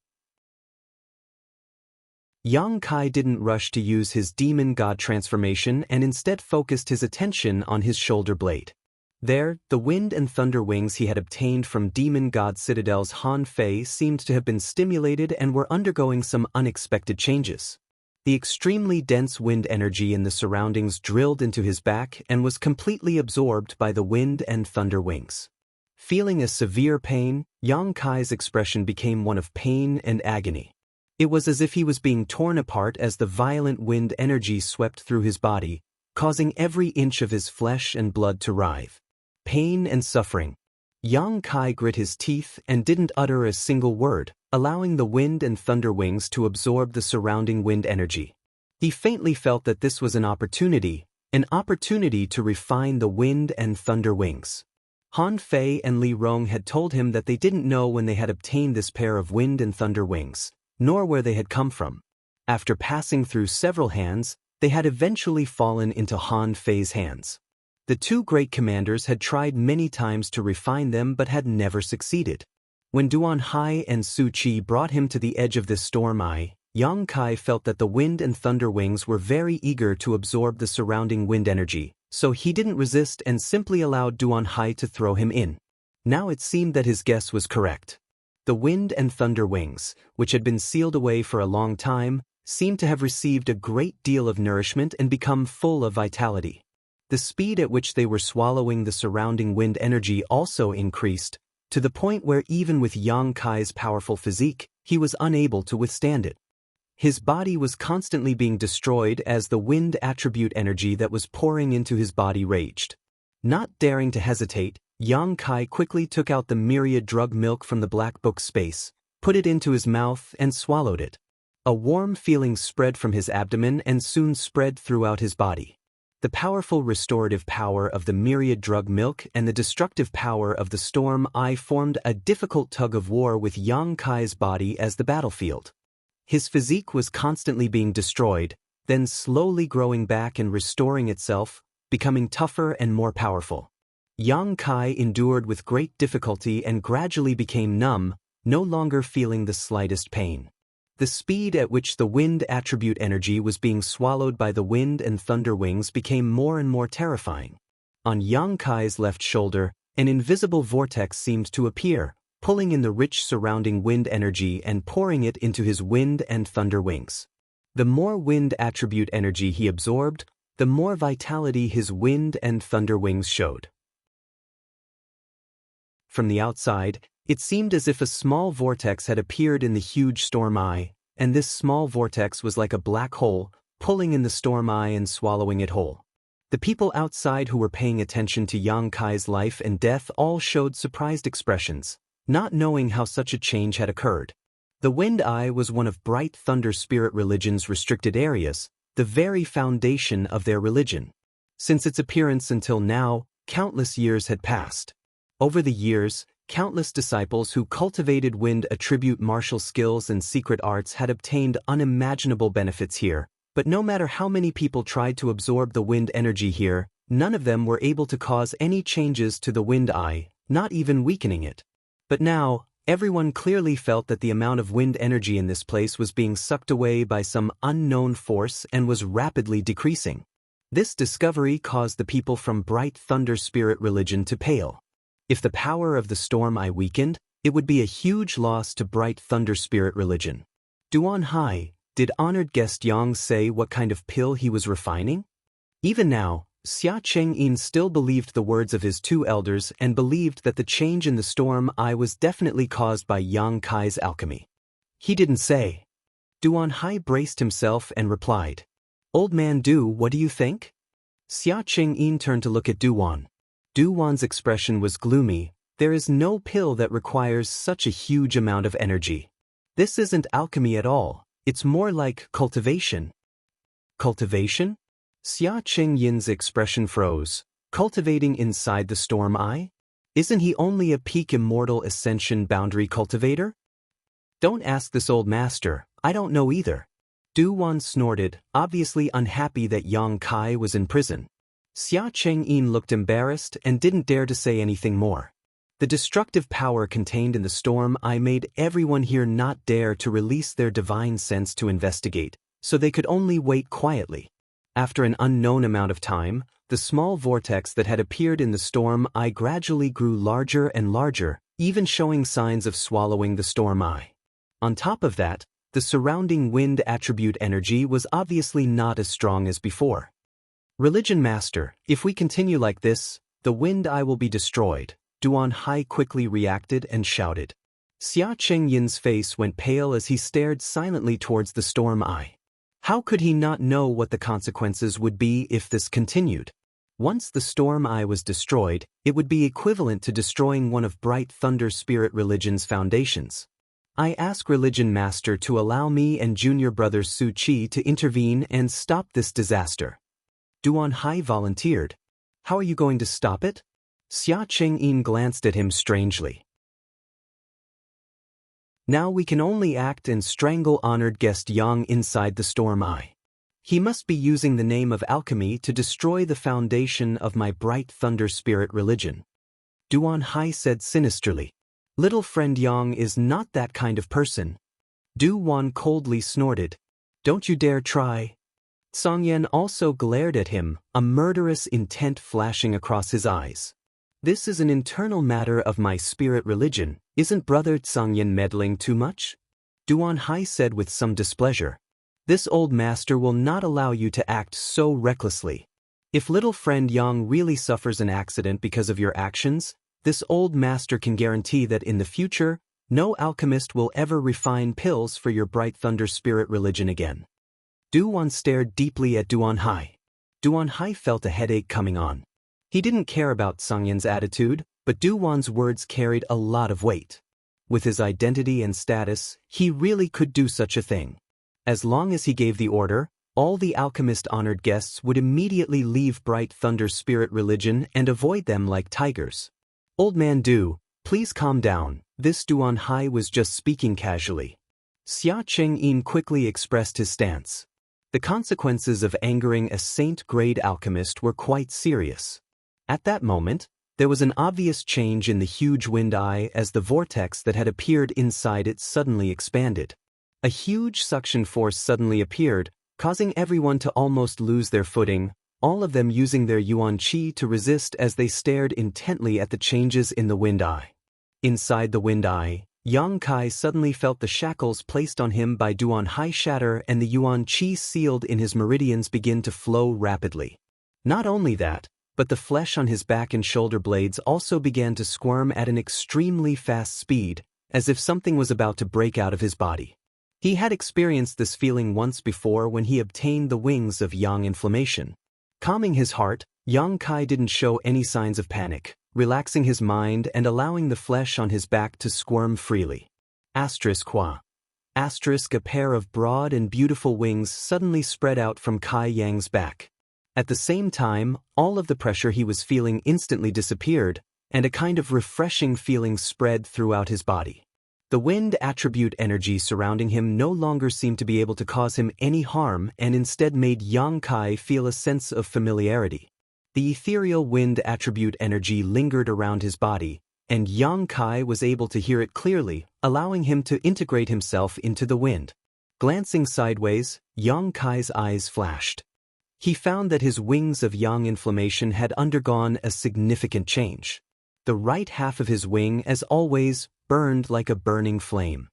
Yang Kai didn't rush to use his demon god transformation and instead focused his attention on his shoulder blade. There, the wind and thunder wings he had obtained from Demon God Citadel's Han Fei seemed to have been stimulated and were undergoing some unexpected changes. The extremely dense wind energy in the surroundings drilled into his back and was completely absorbed by the wind and thunder wings. Feeling a severe pain, Yang Kai's expression became one of pain and agony. It was as if he was being torn apart as the violent wind energy swept through his body, causing every inch of his flesh and blood to writhe. Pain and suffering. Yang Kai grit his teeth and didn't utter a single word, allowing the wind and thunder wings to absorb the surrounding wind energy. He faintly felt that this was an opportunity to refine the wind and thunder wings. Han Fei and Li Rong had told him that they didn't know when they had obtained this pair of wind and thunder wings, nor where they had come from. After passing through several hands, they had eventually fallen into Han Fei's hands. The two great commanders had tried many times to refine them but had never succeeded. When Duan Hai and Su Qi brought him to the edge of this storm eye, Yang Kai felt that the wind and thunder wings were very eager to absorb the surrounding wind energy, so he didn't resist and simply allowed Duan Hai to throw him in. Now it seemed that his guess was correct. The wind and thunder wings, which had been sealed away for a long time, seemed to have received a great deal of nourishment and become full of vitality. The speed at which they were swallowing the surrounding wind energy also increased, to the point where even with Yang Kai's powerful physique, he was unable to withstand it. His body was constantly being destroyed as the wind attribute energy that was pouring into his body raged. Not daring to hesitate, Yang Kai quickly took out the myriad drug milk from the black book space, put it into his mouth and swallowed it. A warm feeling spread from his abdomen and soon spread throughout his body. The powerful restorative power of the myriad drug milk and the destructive power of the storm eye formed a difficult tug-of-war with Yang Kai's body as the battlefield. His physique was constantly being destroyed, then slowly growing back and restoring itself, becoming tougher and more powerful. Yang Kai endured with great difficulty and gradually became numb, no longer feeling the slightest pain. The speed at which the wind attribute energy was being swallowed by the wind and thunder wings became more and more terrifying. On Yang Kai's left shoulder, an invisible vortex seemed to appear, pulling in the rich surrounding wind energy and pouring it into his wind and thunder wings. The more wind attribute energy he absorbed, the more vitality his wind and thunder wings showed. From the outside, it seemed as if a small vortex had appeared in the huge storm eye, and this small vortex was like a black hole, pulling in the storm eye and swallowing it whole. The people outside who were paying attention to Yang Kai's life and death all showed surprised expressions, not knowing how such a change had occurred. The Wind Eye was one of Bright Thunder Spirit religion's restricted areas, the very foundation of their religion. Since its appearance until now, countless years had passed. Over the years, Countless disciples who cultivated wind attribute martial skills and secret arts had obtained unimaginable benefits here, but no matter how many people tried to absorb the wind energy here, none of them were able to cause any changes to the wind eye, not even weakening it. But now, everyone clearly felt that the amount of wind energy in this place was being sucked away by some unknown force and was rapidly decreasing. This discovery caused the people from Bright Thunder Spirit religion to pale. If the power of the storm eye weakened, it would be a huge loss to Bright Thunder Spirit religion. Duan Hai, did honored guest Yang say what kind of pill he was refining? Even now, Xia Chengyin still believed the words of his two elders and believed that the change in the storm eye was definitely caused by Yang Kai's alchemy. He didn't say. Duan Hai braced himself and replied, "Old man Du, what do you think?" Xia Chengyin turned to look at Duan. Duan's expression was gloomy. There is no pill that requires such a huge amount of energy. This isn't alchemy at all, it's more like cultivation. Cultivation? Xia Chengyin's expression froze. Cultivating inside the storm eye? Isn't he only a peak immortal ascension boundary cultivator? Don't ask this old master, I don't know either. Duan snorted, obviously unhappy that Yang Kai was in prison. Xia Chengyin looked embarrassed and didn't dare to say anything more. The destructive power contained in the storm eye made everyone here not dare to release their divine sense to investigate, so they could only wait quietly. After an unknown amount of time, the small vortex that had appeared in the storm eye gradually grew larger and larger, even showing signs of swallowing the storm eye. On top of that, the surrounding wind attribute energy was obviously not as strong as before. Religion Master, if we continue like this, the wind eye will be destroyed, Duan Hai quickly reacted and shouted. Xia Chengyin's face went pale as he stared silently towards the storm eye. How could he not know what the consequences would be if this continued? Once the storm eye was destroyed, it would be equivalent to destroying one of Bright Thunder Spirit religion's foundations. I ask Religion Master to allow me and junior brother Su Qi to intervene and stop this disaster. Duan Hai volunteered. How are you going to stop it? Xia Chengyin glanced at him strangely. Now we can only act and strangle honored guest Yang inside the storm eye. He must be using the name of alchemy to destroy the foundation of my Bright Thunder Spirit religion. Duan Hai said sinisterly. Little friend Yang is not that kind of person. Duan coldly snorted. Don't you dare try. Songyan also glared at him, a murderous intent flashing across his eyes. This is an internal matter of my spirit religion, isn't Brother Songyan meddling too much? Duan Hai said with some displeasure. This old master will not allow you to act so recklessly. If little friend Yang really suffers an accident because of your actions, this old master can guarantee that in the future, no alchemist will ever refine pills for your Bright Thunder Spirit religion again. Duan stared deeply at Duan Hai. Duan Hai felt a headache coming on. He didn't care about Songyan's attitude, but Duan's words carried a lot of weight. With his identity and status, he really could do such a thing. As long as he gave the order, all the alchemist-honored guests would immediately leave Bright Thunder Spirit religion and avoid them like tigers. Old man Du, please calm down, this Duan Hai was just speaking casually. Xia Chengyin quickly expressed his stance. The consequences of angering a saint-grade alchemist were quite serious. At that moment, there was an obvious change in the huge wind eye as the vortex that had appeared inside it suddenly expanded. A huge suction force suddenly appeared, causing everyone to almost lose their footing, all of them using their yuan qi to resist as they stared intently at the changes in the wind eye. Inside the wind eye, Yang Kai suddenly felt the shackles placed on him by Duan Hai shatter and the yuan qi sealed in his meridians begin to flow rapidly. Not only that, but the flesh on his back and shoulder blades also began to squirm at an extremely fast speed, as if something was about to break out of his body. He had experienced this feeling once before when he obtained the wings of Yang inflammation. Calming his heart, Yang Kai didn't show any signs of panic, relaxing his mind and allowing the flesh on his back to squirm freely. Qua. A pair of broad and beautiful wings suddenly spread out from Kai Yang's back. At the same time, all of the pressure he was feeling instantly disappeared, and a kind of refreshing feeling spread throughout his body. The wind attribute energy surrounding him no longer seemed to be able to cause him any harm and instead made Yang Kai feel a sense of familiarity. The ethereal wind attribute energy lingered around his body, and Yang Kai was able to hear it clearly, allowing him to integrate himself into the wind. Glancing sideways, Yang Kai's eyes flashed. He found that his wings of yang inflammation had undergone a significant change. The right half of his wing, as always, burned like a burning flame.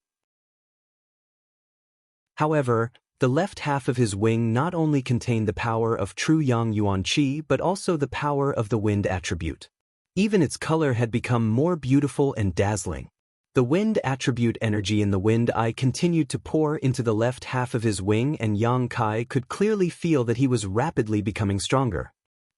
However, the left half of his wing not only contained the power of true Yang Yuan Qi but also the power of the wind attribute. Even its color had become more beautiful and dazzling. The wind attribute energy in the wind eye continued to pour into the left half of his wing, and Yang Kai could clearly feel that he was rapidly becoming stronger.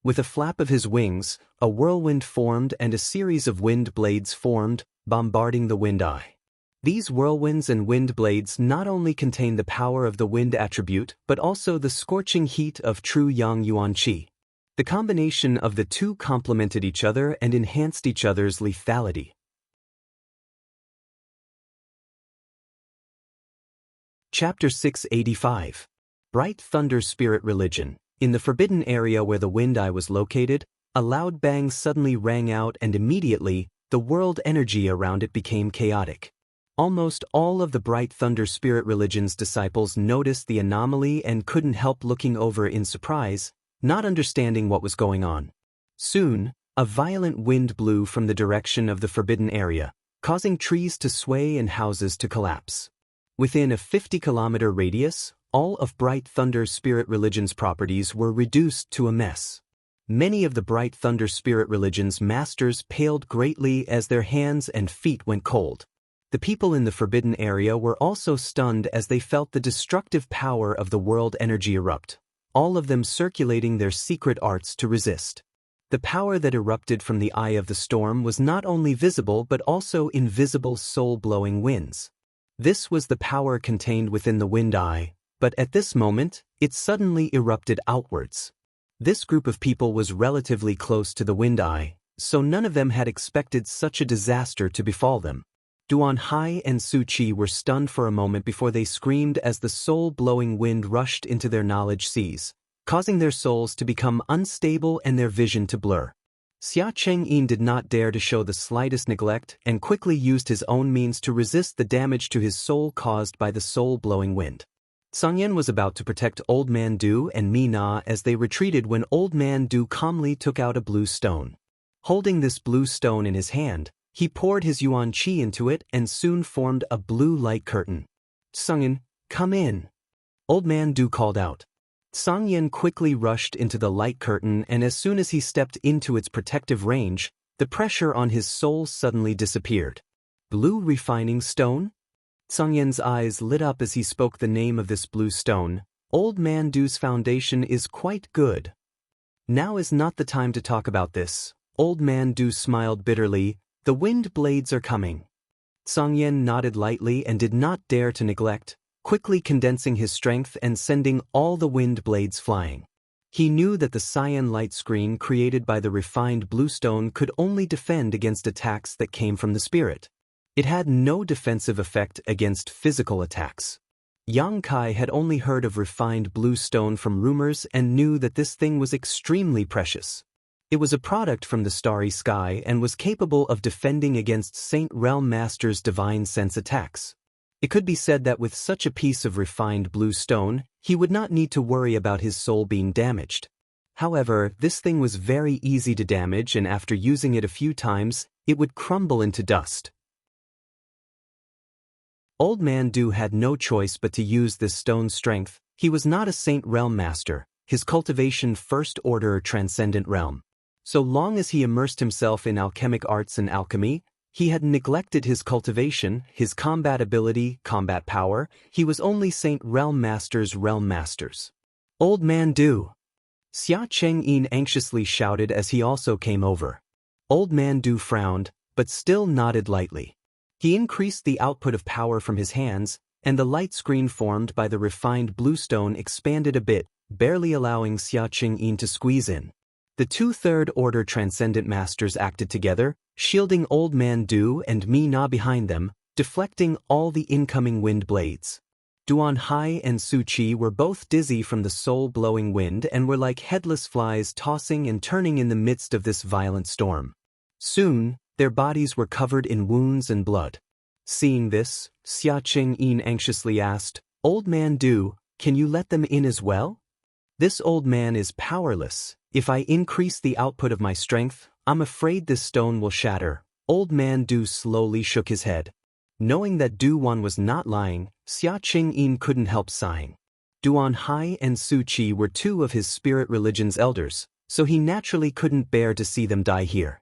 With a flap of his wings, a whirlwind formed and a series of wind blades formed, bombarding the wind eye. These whirlwinds and wind blades not only contained the power of the wind attribute but also the scorching heat of true Yang Yuan Qi. The combination of the two complemented each other and enhanced each other's lethality. Chapter 685. Bright Thunder Spirit Religion. In the forbidden area where the wind eye was located, a loud bang suddenly rang out, and immediately, the world energy around it became chaotic. Almost all of the Bright Thunder Spirit Religion's disciples noticed the anomaly and couldn't help looking over in surprise, not understanding what was going on. Soon, a violent wind blew from the direction of the forbidden area, causing trees to sway and houses to collapse. Within a 50-kilometer radius, all of Bright Thunder Spirit Religion's properties were reduced to a mess. Many of the Bright Thunder Spirit Religion's masters paled greatly as their hands and feet went cold. The people in the forbidden area were also stunned as they felt the destructive power of the world energy erupt, all of them circulating their secret arts to resist. The power that erupted from the eye of the storm was not only visible but also invisible soul-blowing winds. This was the power contained within the wind eye, but at this moment, it suddenly erupted outwards. This group of people was relatively close to the wind eye, so none of them had expected such a disaster to befall them. Duan Hai and Su Qi were stunned for a moment before they screamed as the soul-blowing wind rushed into their knowledge seas, causing their souls to become unstable and their vision to blur. Xia Chengyin did not dare to show the slightest neglect and quickly used his own means to resist the damage to his soul caused by the soul-blowing wind. Sangyan was about to protect Old Man Du and Mi Na as they retreated when Old Man Du calmly took out a blue stone. Holding this blue stone in his hand, he poured his Yuan Qi into it and soon formed a blue light curtain. "Sangyan, come in," Old Man Du called out. Sangyan quickly rushed into the light curtain, and as soon as he stepped into its protective range, the pressure on his soul suddenly disappeared. "Blue refining stone?" Sangyan's eyes lit up as he spoke the name of this blue stone. "Old Man Du's foundation is quite good." "Now is not the time to talk about this." Old Man Du smiled bitterly. "The wind blades are coming." Sangyan nodded lightly and did not dare to neglect, quickly condensing his strength and sending all the wind blades flying. He knew that the cyan light screen created by the refined blue stone could only defend against attacks that came from the spirit. It had no defensive effect against physical attacks. Yang Kai had only heard of refined blue stone from rumors and knew that this thing was extremely precious. It was a product from the starry sky and was capable of defending against Saint Realm Master's divine sense attacks. It could be said that with such a piece of refined blue stone, he would not need to worry about his soul being damaged. However, this thing was very easy to damage, and after using it a few times, it would crumble into dust. Old Man Du had no choice but to use this stone's strength. He was not a Saint Realm Master, his cultivation First Order Transcendent Realm. So long as he immersed himself in alchemic arts and alchemy, he had neglected his cultivation, his combat ability, combat power. He was only Saint Realm Master's Realm Masters. "Old Man Du!" Xia Chengyin anxiously shouted as he also came over. Old Man Du frowned, but still nodded lightly. He increased the output of power from his hands, and the light screen formed by the refined blue stone expanded a bit, barely allowing Xia Chengyin to squeeze in. The two Third Order Transcendent Masters acted together, shielding Old Man Du and Mi Na behind them, deflecting all the incoming wind blades. Duan Hai and Su Qi were both dizzy from the soul-blowing wind and were like headless flies tossing and turning in the midst of this violent storm. Soon, their bodies were covered in wounds and blood. Seeing this, Xianxia anxiously asked, "Old Man Du, can you let them in as well?" "This old man is powerless. If I increase the output of my strength, I'm afraid this stone will shatter." Old Man Du slowly shook his head. Knowing that Duan was not lying, Xianxia couldn't help sighing. Duan Hai and Su Qi were two of his spirit religion's elders, so he naturally couldn't bear to see them die here.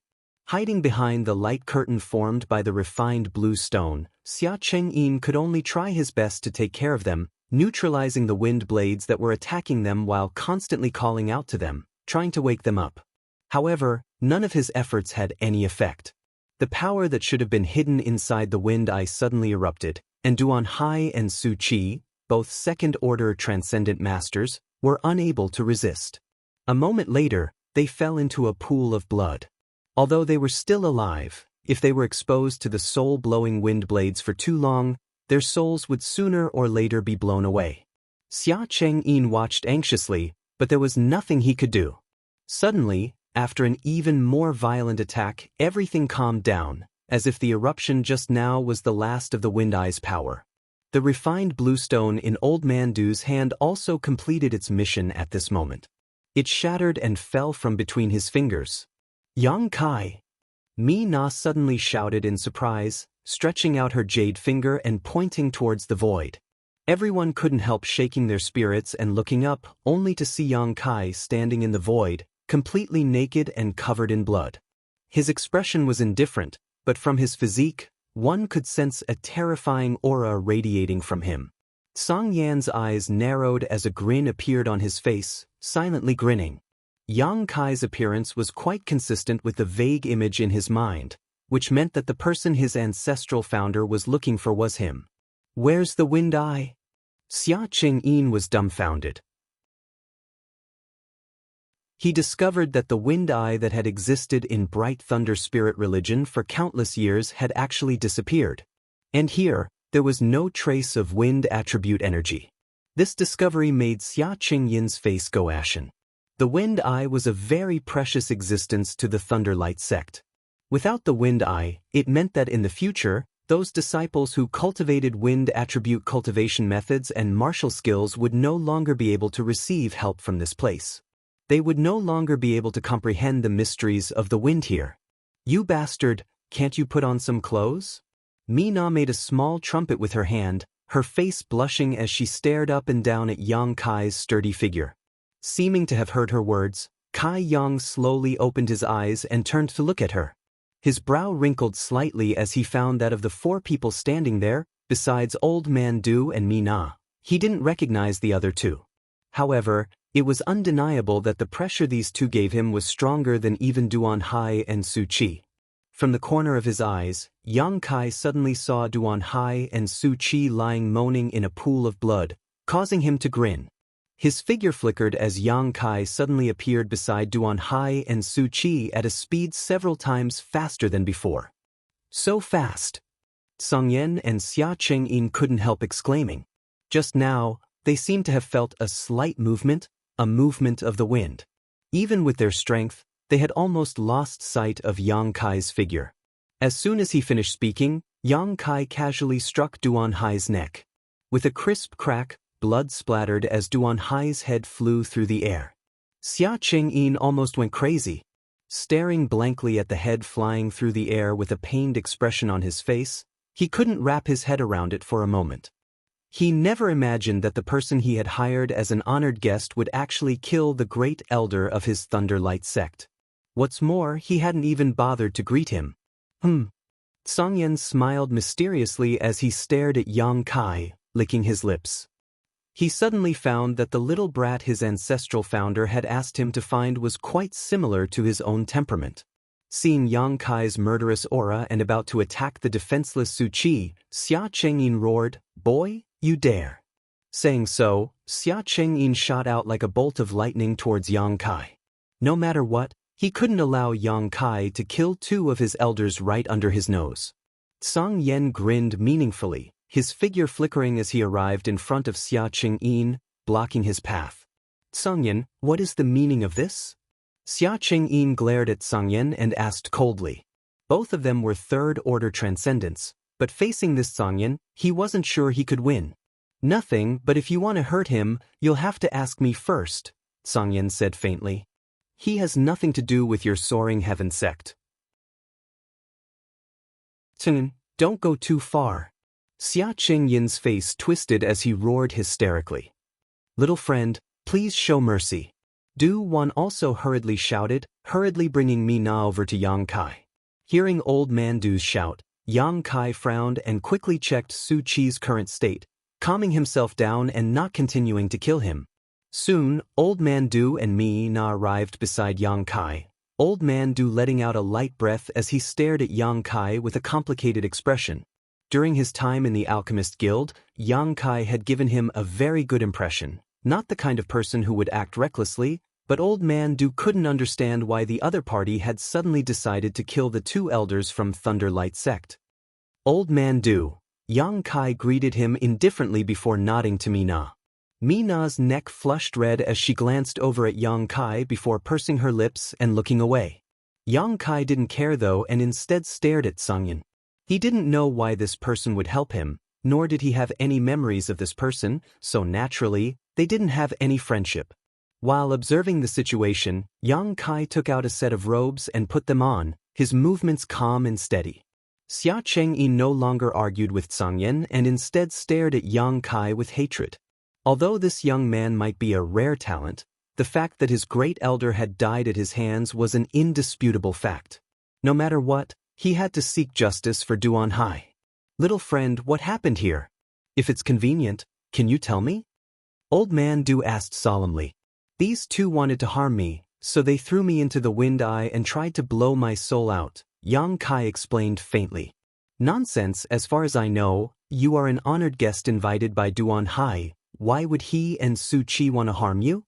Hiding behind the light curtain formed by the refined blue stone, Xianxia could only try his best to take care of them, neutralizing the wind blades that were attacking them while constantly calling out to them, trying to wake them up. However, none of his efforts had any effect. The power that should have been hidden inside the wind eye suddenly erupted, and Duan Hai and Su Qi, both second-order transcendent masters, were unable to resist. A moment later, they fell into a pool of blood. Although they were still alive, if they were exposed to the soul-blowing wind blades for too long, their souls would sooner or later be blown away. Xianxia watched anxiously, but there was nothing he could do. Suddenly, after an even more violent attack, everything calmed down, as if the eruption just now was the last of the wind eye's power. The refined blue stone in Old Man Du's hand also completed its mission at this moment. It shattered and fell from between his fingers. "Yang Kai!" Mi Na suddenly shouted in surprise, stretching out her jade finger and pointing towards the void. Everyone couldn't help shaking their spirits and looking up, only to see Yang Kai standing in the void, completely naked and covered in blood. His expression was indifferent, but from his physique, one could sense a terrifying aura radiating from him. Song Yan's eyes narrowed as a grin appeared on his face, silently grinning. Yang Kai's appearance was quite consistent with the vague image in his mind, which meant that the person his ancestral founder was looking for was him. "Where's the wind eye?" Xianxia was dumbfounded. He discovered that the wind eye that had existed in Bright Thunder spirit religion for countless years had actually disappeared. And here, there was no trace of wind attribute energy. This discovery made Xianxia's face go ashen. The wind eye was a very precious existence to the Thunderlight sect. Without the wind eye, it meant that in the future, those disciples who cultivated wind attribute cultivation methods and martial skills would no longer be able to receive help from this place. They would no longer be able to comprehend the mysteries of the wind here. "You bastard, can't you put on some clothes?" Mi Na made a small trumpet with her hand, her face blushing as she stared up and down at Yang Kai's sturdy figure. Seeming to have heard her words, Kai Yang slowly opened his eyes and turned to look at her. His brow wrinkled slightly as he found that of the four people standing there, besides Old Man Du and Mi Na, he didn't recognize the other two. However, it was undeniable that the pressure these two gave him was stronger than even Duan Hai and Su Qi. From the corner of his eyes, Yang Kai suddenly saw Duan Hai and Su Qi lying moaning in a pool of blood, causing him to grin. His figure flickered as Yang Kai suddenly appeared beside Duan Hai and Su Qi at a speed several times faster than before. So fast! Song Yan and Xianxia couldn't help exclaiming. Just now, they seemed to have felt a slight movement, a movement of the wind. Even with their strength, they had almost lost sight of Yang Kai's figure. As soon as he finished speaking, Yang Kai casually struck Duan Hai's neck. With a crisp crack, blood splattered as Duan Hai's head flew through the air. Xianxia almost went crazy. Staring blankly at the head flying through the air with a pained expression on his face, he couldn't wrap his head around it for a moment. He never imagined that the person he had hired as an honored guest would actually kill the great elder of his Thunderlight sect. What's more, he hadn't even bothered to greet him. Song Yan smiled mysteriously as he stared at Yang Kai, licking his lips. He suddenly found that the little brat his ancestral founder had asked him to find was quite similar to his own temperament. Seeing Yang Kai's murderous aura and about to attack the defenseless Su Qi, Xianxia roared, "Boy, you dare!" Saying so, Xianxia shot out like a bolt of lightning towards Yang Kai. No matter what, He couldn't allow Yang Kai to kill two of his elders right under his nose. Song Yen grinned meaningfully, his figure flickering as he arrived in front of Xia Qingyin, blocking his path. Song Yen, what is the meaning of this? Xia Qingyin glared at Song Yen and asked coldly. Both of them were third-order transcendents, but facing this Song Yen, he wasn't sure he could win. Nothing, but if you want to hurt him, you'll have to ask me first, Song Yen said faintly. He has nothing to do with your soaring heaven sect. Don't go too far. Xia Qingyin's face twisted as he roared hysterically. Little friend, please show mercy. Du Wan also hurriedly shouted, hurriedly bringing Mina over to Yang Kai. Hearing old man Du's shout, Yang Kai frowned and quickly checked Su Qi's current state, calming himself down and not continuing to kill him. Soon, Old Man Du and Mina arrived beside Yang Kai, Old Man Du letting out a light breath as he stared at Yang Kai with a complicated expression. During his time in the Alchemist Guild, Yang Kai had given him a very good impression, not the kind of person who would act recklessly, but Old Man Du couldn't understand why the other party had suddenly decided to kill the two elders from Thunderlight sect. Old Man Du, Yang Kai greeted him indifferently before nodding to Mina. Mina's neck flushed red as she glanced over at Yang Kai before pursing her lips and looking away. Yang Kai didn't care though and instead stared at Song Yen. He didn't know why this person would help him, nor did he have any memories of this person, so naturally, they didn't have any friendship. While observing the situation, Yang Kai took out a set of robes and put them on, his movements calm and steady. Xia Chengyi no longer argued with Song Yen and instead stared at Yang Kai with hatred. Although this young man might be a rare talent, the fact that his great elder had died at his hands was an indisputable fact. No matter what, he had to seek justice for Duan Hai. Little friend, what happened here? If it's convenient, can you tell me? Old Man Du asked solemnly. These two wanted to harm me, so they threw me into the wind eye and tried to blow my soul out, Yang Kai explained faintly. Nonsense, as far as I know, you are an honored guest invited by Duan Hai. Why would he and Su Qi want to harm you?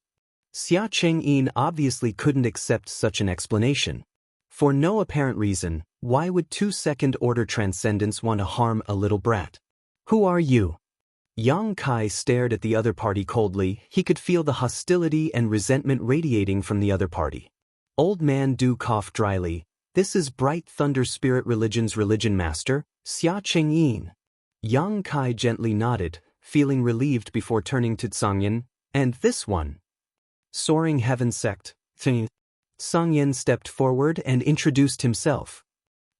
Xia Chengyin obviously couldn't accept such an explanation. For no apparent reason, why would two second-order transcendents want to harm a little brat? Who are you? Yang Kai stared at the other party coldly. He could feel the hostility and resentment radiating from the other party. Old Man Du coughed dryly. This is Bright Thunder Spirit Religion's religion master, Xia Chengyin. Yang Kai gently nodded, feeling relieved before turning to Song Yen, and this one. Soaring Heaven Sect. Song Yen stepped forward and introduced himself.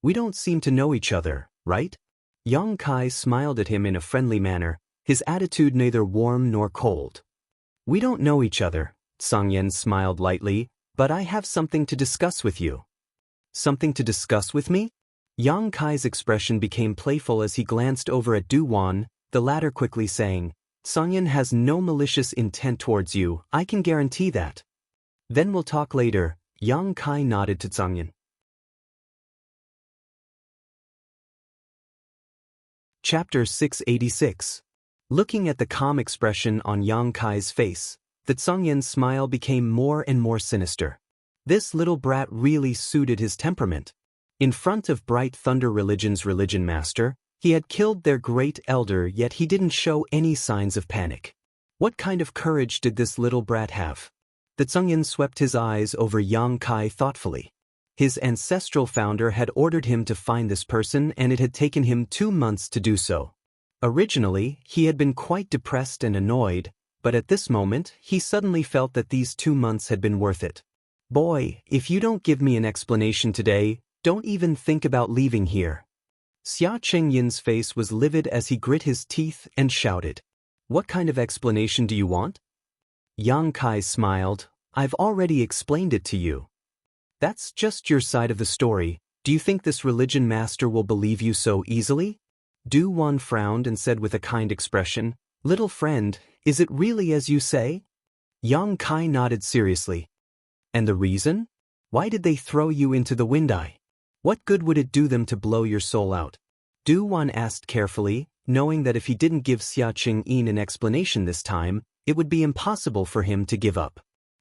We don't seem to know each other, right? Yang Kai smiled at him in a friendly manner, his attitude neither warm nor cold. We don't know each other, Song Yen smiled lightly, but I have something to discuss with you. Something to discuss with me? Yang Kai's expression became playful as he glanced over at Du Wan, the latter quickly saying, Song Yen has no malicious intent towards you, I can guarantee that. Then we'll talk later, Yang Kai nodded to Song Yen. Chapter 686. Looking at the calm expression on Yang Kai's face, the Song Yen's smile became more and more sinister. This little brat really suited his temperament. In front of Bright Thunder Religion's religion master, he had killed their great elder, yet he didn't show any signs of panic. What kind of courage did this little brat have? The Tsungyan swept his eyes over Yang Kai thoughtfully. His ancestral founder had ordered him to find this person and it had taken him 2 months to do so. Originally, he had been quite depressed and annoyed, but at this moment, he suddenly felt that these 2 months had been worth it. Boy, if you don't give me an explanation today, don't even think about leaving here. Xia Chengyin's face was livid as he grit his teeth and shouted. What kind of explanation do you want? Yang Kai smiled. I've already explained it to you. That's just your side of the story. Do you think this religion master will believe you so easily? Du Wan frowned and said with a kind expression, Little friend, is it really as you say? Yang Kai nodded seriously. And the reason? Why did they throw you into the wind eye? What good would it do them to blow your soul out? Du Wan asked carefully, knowing that if he didn't give Xia Qingyin an explanation this time, it would be impossible for him to give up.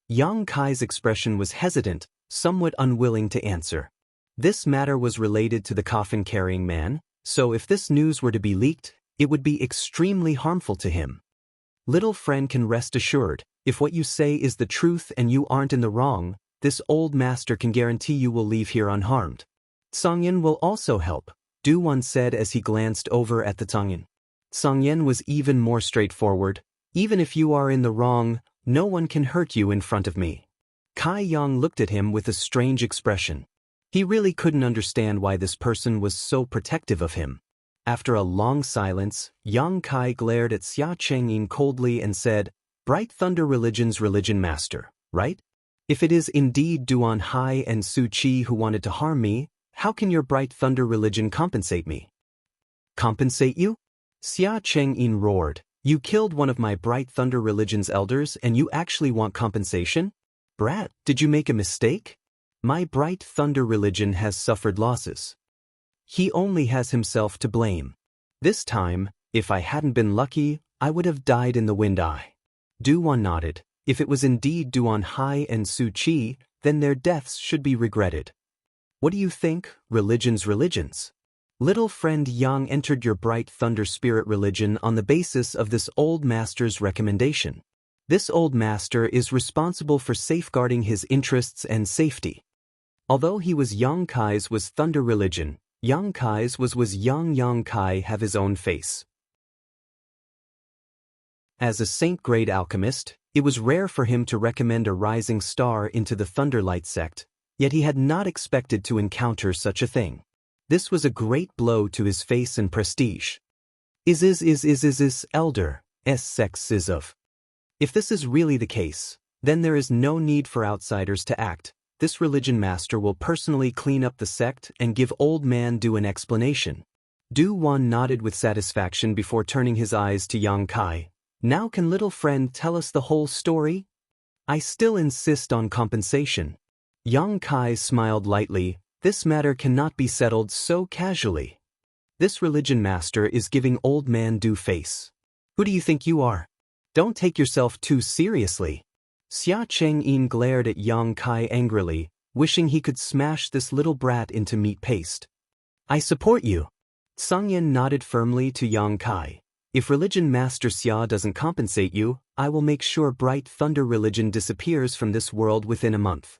Yang Kai's expression was hesitant, somewhat unwilling to answer. This matter was related to the coffin-carrying man, so if this news were to be leaked, it would be extremely harmful to him. Little friend can rest assured, if what you say is the truth and you aren't in the wrong, this old master can guarantee you will leave here unharmed. Xianxia will also help, Du-Wan said as he glanced over at the Xianxia. Xianxia was even more straightforward. Even if you are in the wrong, no one can hurt you in front of me. Kai Yang looked at him with a strange expression. He really couldn't understand why this person was so protective of him. After a long silence, Yang Kai glared at Xia Chengyin coldly and said, "Bright Thunder Religion's religion master, right? If it is indeed Du-Wan Hai and Su Qi who wanted to harm me, how can your Bright Thunder Religion compensate me?" "Compensate you?" Xia Chengyin roared. "You killed one of my Bright Thunder Religion's elders and you actually want compensation? Brat, did you make a mistake? My Bright Thunder Religion has suffered losses. He only has himself to blame. This time, if I hadn't been lucky, I would have died in the wind eye." Du-Wan nodded. If it was indeed Du-Wan Hai and Su Qi, then their deaths should be regretted. "What do you think, religions? Little friend Yang entered your Bright Thunder Spirit religion on the basis of this old master's recommendation. This old master is responsible for safeguarding his interests and safety. Although he was Yang Kai's was Thunder religion, Yang Kai's was Yang Kai have his own face. As a saint-grade alchemist, it was rare for him to recommend a rising star into the Thunderlight sect, yet he had not expected to encounter such a thing. This was a great blow to his face and prestige. Is elder, s sects is of. If this is really the case, then there is no need for outsiders to act. This religion master will personally clean up the sect and give old man Du an explanation. Du-Wan nodded with satisfaction before turning his eyes to Yang Kai. "Now can little friend tell us the whole story?" "I still insist on compensation." Yang Kai smiled lightly. "This matter cannot be settled so casually. This religion master is giving old man Du face. Who do you think you are? Don't take yourself too seriously." Xia Chengyin glared at Yang Kai angrily, wishing he could smash this little brat into meat paste. "I support you." Xianxia nodded firmly to Yang Kai. "If religion master Xia doesn't compensate you, I will make sure Bright Thunder religion disappears from this world within a month."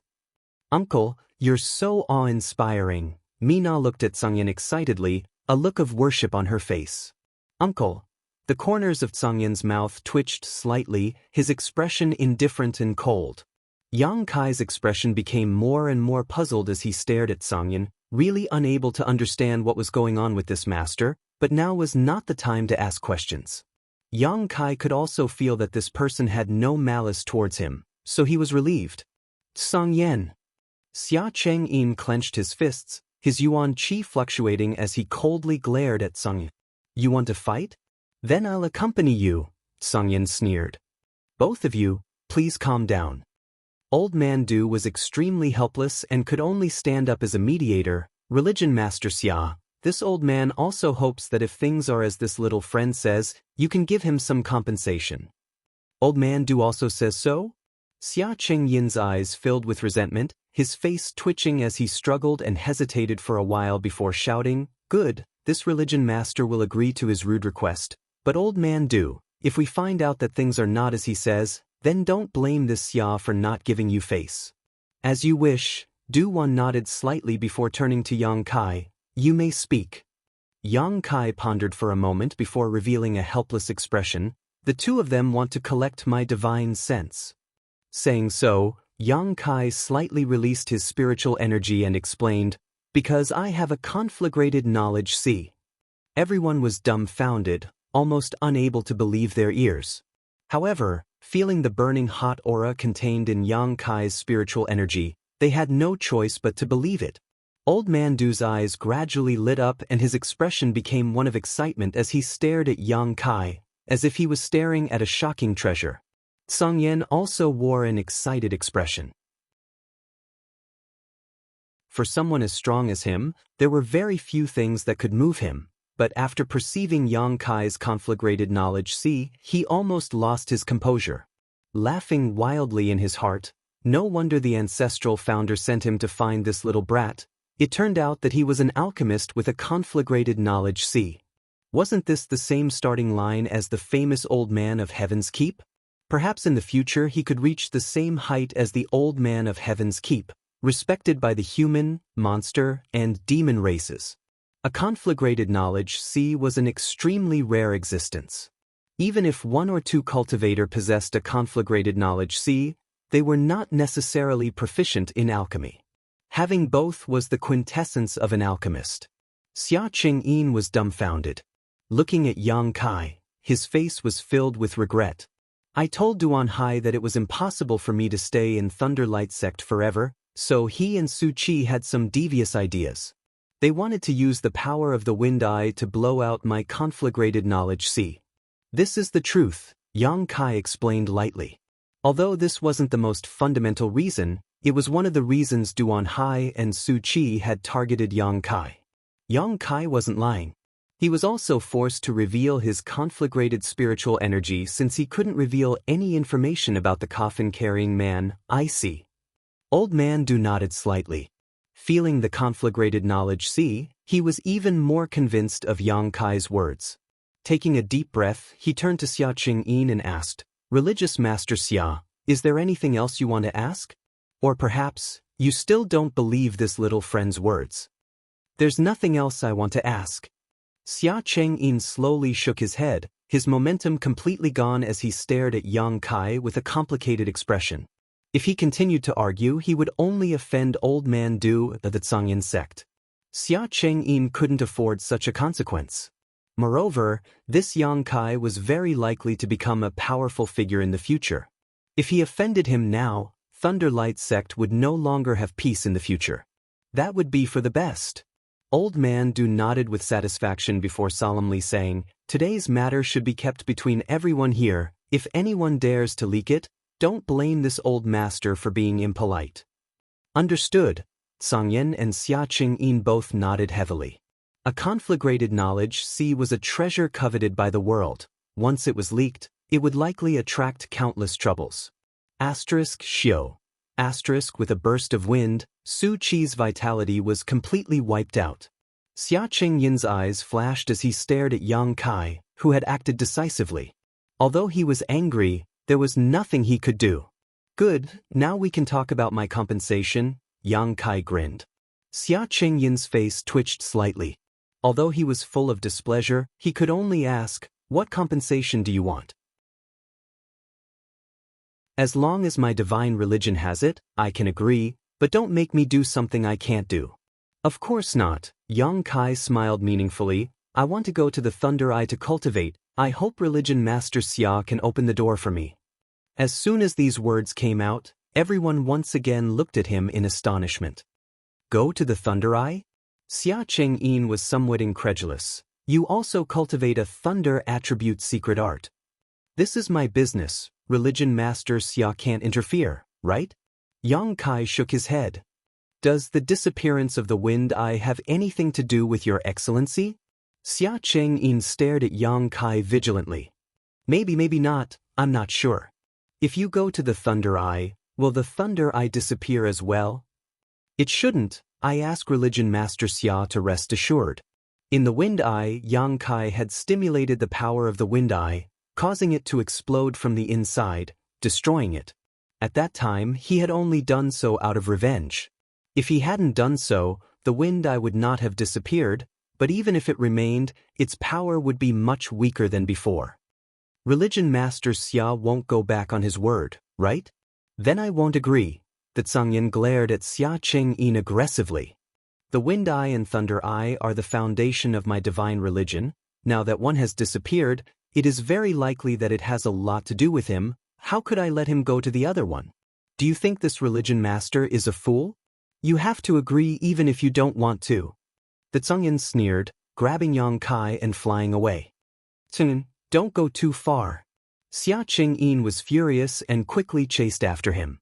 "Uncle, you're so awe-inspiring." Mina looked at Xianxia excitedly, a look of worship on her face. "Uncle." The corners of Xianxia's mouth twitched slightly, his expression indifferent and cold. Yang Kai's expression became more and more puzzled as he stared at Xianxia, really unable to understand what was going on with this master, but now was not the time to ask questions. Yang Kai could also feel that this person had no malice towards him, so he was relieved. "Xianxia." Xia Chengyin clenched his fists, his yuan qi fluctuating as he coldly glared at Xianxia. "You want to fight? Then I'll accompany you," Xianxia sneered. "Both of you, please calm down." Old man Du was extremely helpless and could only stand up as a mediator. "Religion master Xia, this old man also hopes that if things are as this little friend says, you can give him some compensation." "Old man Du also says so?" Xia Chengyin's eyes filled with resentment, his face twitching as he struggled and hesitated for a while before shouting, "Good, this religion master will agree to his rude request. But old man Du, if we find out that things are not as he says, then don't blame this Xia for not giving you face." "As you wish." Du-Wan nodded slightly before turning to Yang Kai. "You may speak." Yang Kai pondered for a moment before revealing a helpless expression. "The two of them want to collect my divine sense." Saying so, Yang Kai slightly released his spiritual energy and explained, "Because I have a conflagrated knowledge see." Everyone was dumbfounded, almost unable to believe their ears. However, feeling the burning hot aura contained in Yang Kai's spiritual energy, they had no choice but to believe it. Old man Du's eyes gradually lit up and his expression became one of excitement as he stared at Yang Kai, as if he was staring at a shocking treasure. Xianxia also wore an excited expression. For someone as strong as him, there were very few things that could move him. But after perceiving Yang Kai's conflagrated knowledge he almost lost his composure. Laughing wildly in his heart, No wonder the ancestral founder sent him to find this little brat. It turned out that he was an alchemist with a conflagrated knowledge. See, wasn't this the same starting line as the famous old man of Heaven's Keep? Perhaps in the future he could reach the same height as the old man of Heaven's Keep, respected by the human, monster, and demon races. A conflagrated knowledge, see, was an extremely rare existence. Even if one or two cultivator possessed a conflagrated knowledge, see, they were not necessarily proficient in alchemy. Having both was the quintessence of an alchemist. Xia Chengyin was dumbfounded. Looking at Yang Kai, his face was filled with regret. I told Duan Hai that it was impossible for me to stay in Thunderlight sect forever, so he and Su Qi had some devious ideas. They wanted to use the power of the Wind Eye to blow out my conflagrated knowledge. See, this is the truth, Yang Kai explained lightly. Although this wasn't the most fundamental reason, it was one of the reasons Duan Hai and Su Qi had targeted Yang Kai. Yang Kai wasn't lying. He was also forced to reveal his conflagrated spiritual energy since he couldn't reveal any information about the coffin-carrying man. I see. Old Man Du nodded slightly. Feeling the conflagrated knowledge, see, he was even more convinced of Yang Kai's words. Taking a deep breath, he turned to Xia Chengyin and asked, "Religious Master Xia, is there anything else you want to ask? Or perhaps, you still don't believe this little friend's words?" "There's nothing else I want to ask." Xia Chengyin slowly shook his head, his momentum completely gone as he stared at Yang Kai with a complicated expression. If he continued to argue, he would only offend Old Man Du of the Xianxia sect. Xia Chengyin couldn't afford such a consequence. Moreover, this Yang Kai was very likely to become a powerful figure in the future. If he offended him now, Thunderlight sect would no longer have peace in the future. That would be for the best. Old Man Du nodded with satisfaction before solemnly saying, "Today's matter should be kept between everyone here. If anyone dares to leak it, don't blame this old master for being impolite." Understood. Xianxia and Xia Chengyin both nodded heavily. A conflagrated knowledge, see, was a treasure coveted by the world. Once it was leaked, it would likely attract countless troubles. Xiao. With a burst of wind, Su Qi's vitality was completely wiped out. Xia Chengyin's eyes flashed as he stared at Yang Kai, who had acted decisively. Although he was angry, there was nothing he could do. "Good, now we can talk about my compensation," Yang Kai grinned. Xia Chengyin's face twitched slightly. Although he was full of displeasure, he could only ask, "What compensation do you want?" "As long as my divine religion has it, I can agree, but don't make me do something I can't do." "Of course not," Yang Kai smiled meaningfully. "I want to go to the Thunder Eye to cultivate. I hope Religion Master Xia can open the door for me." As soon as these words came out, everyone once again looked at him in astonishment. "Go to the Thunder Eye?" Xia Chengyin was somewhat incredulous. "You also cultivate a thunder attribute secret art." "This is my business. Religion Master Xia can't interfere, right?" Yang Kai shook his head. "Does the disappearance of the Wind Eye have anything to do with your excellency?" Xia Chengyin stared at Yang Kai vigilantly. "Maybe, maybe not, I'm not sure. If you go to the Thunder Eye, will the Thunder Eye disappear as well?" "It shouldn't, I ask Religion Master Xia to rest assured." In the Wind Eye, Yang Kai had stimulated the power of the Wind Eye, causing it to explode from the inside, destroying it. At that time, he had only done so out of revenge. If he hadn't done so, the Wind Eye would not have disappeared, but even if it remained, its power would be much weaker than before. Religion Master Xia won't go back on his word, right? Then I won't agree. The Xianxia glared at Xia Chengyin aggressively. "The Wind Eye and Thunder Eye are the foundation of my divine religion. Now that one has disappeared, it is very likely that it has a lot to do with him. How could I let him go to the other one? Do you think this religion master is a fool? You have to agree even if you don't want to." The Xianxia sneered, grabbing Yang Kai and flying away. "Tsung, don't go too far." Xia Chengyin was furious and quickly chased after him.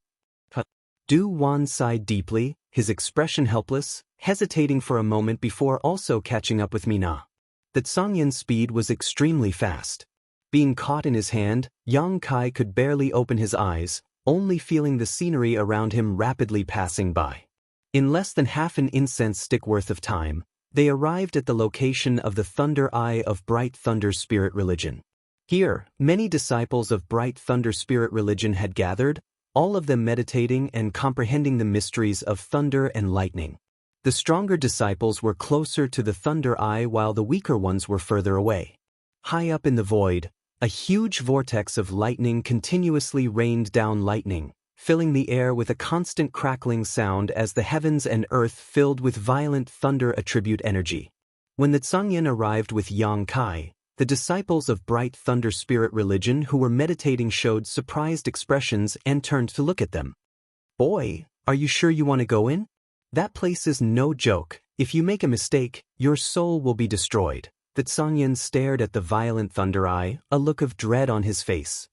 Du Wan sighed deeply, his expression helpless, hesitating for a moment before also catching up with Mina. The Xianxia's speed was extremely fast. Being caught in his hand, Yang Kai could barely open his eyes, only feeling the scenery around him rapidly passing by. In less than half an incense stick worth of time, they arrived at the location of the Thunder Eye of Bright Thunder Spirit Religion. Here, many disciples of Bright Thunder Spirit Religion had gathered, all of them meditating and comprehending the mysteries of thunder and lightning. The stronger disciples were closer to the Thunder Eye while the weaker ones were further away. High up in the void, a huge vortex of lightning continuously rained down lightning, filling the air with a constant crackling sound as the heavens and earth filled with violent thunder attribute energy. When the Xianxia arrived with Yang Kai, the disciples of Bright Thunder Spirit Religion who were meditating showed surprised expressions and turned to look at them. "Boy, are you sure you want to go in? That place is no joke. If you make a mistake, your soul will be destroyed." The Xianxia stared at the violent Thunder Eye, a look of dread on his face.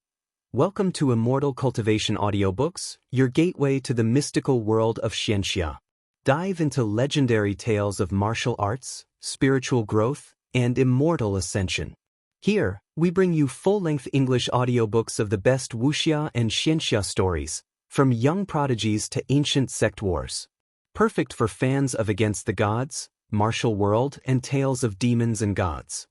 Welcome to Immortal Cultivation Audiobooks, your gateway to the mystical world of Xianxia. Dive into legendary tales of martial arts, spiritual growth, and immortal ascension. Here, we bring you full-length English audiobooks of the best Wuxia and Xianxia stories, from young prodigies to ancient sect wars. Perfect for fans of Against the Gods, Martial World, and tales of demons and gods.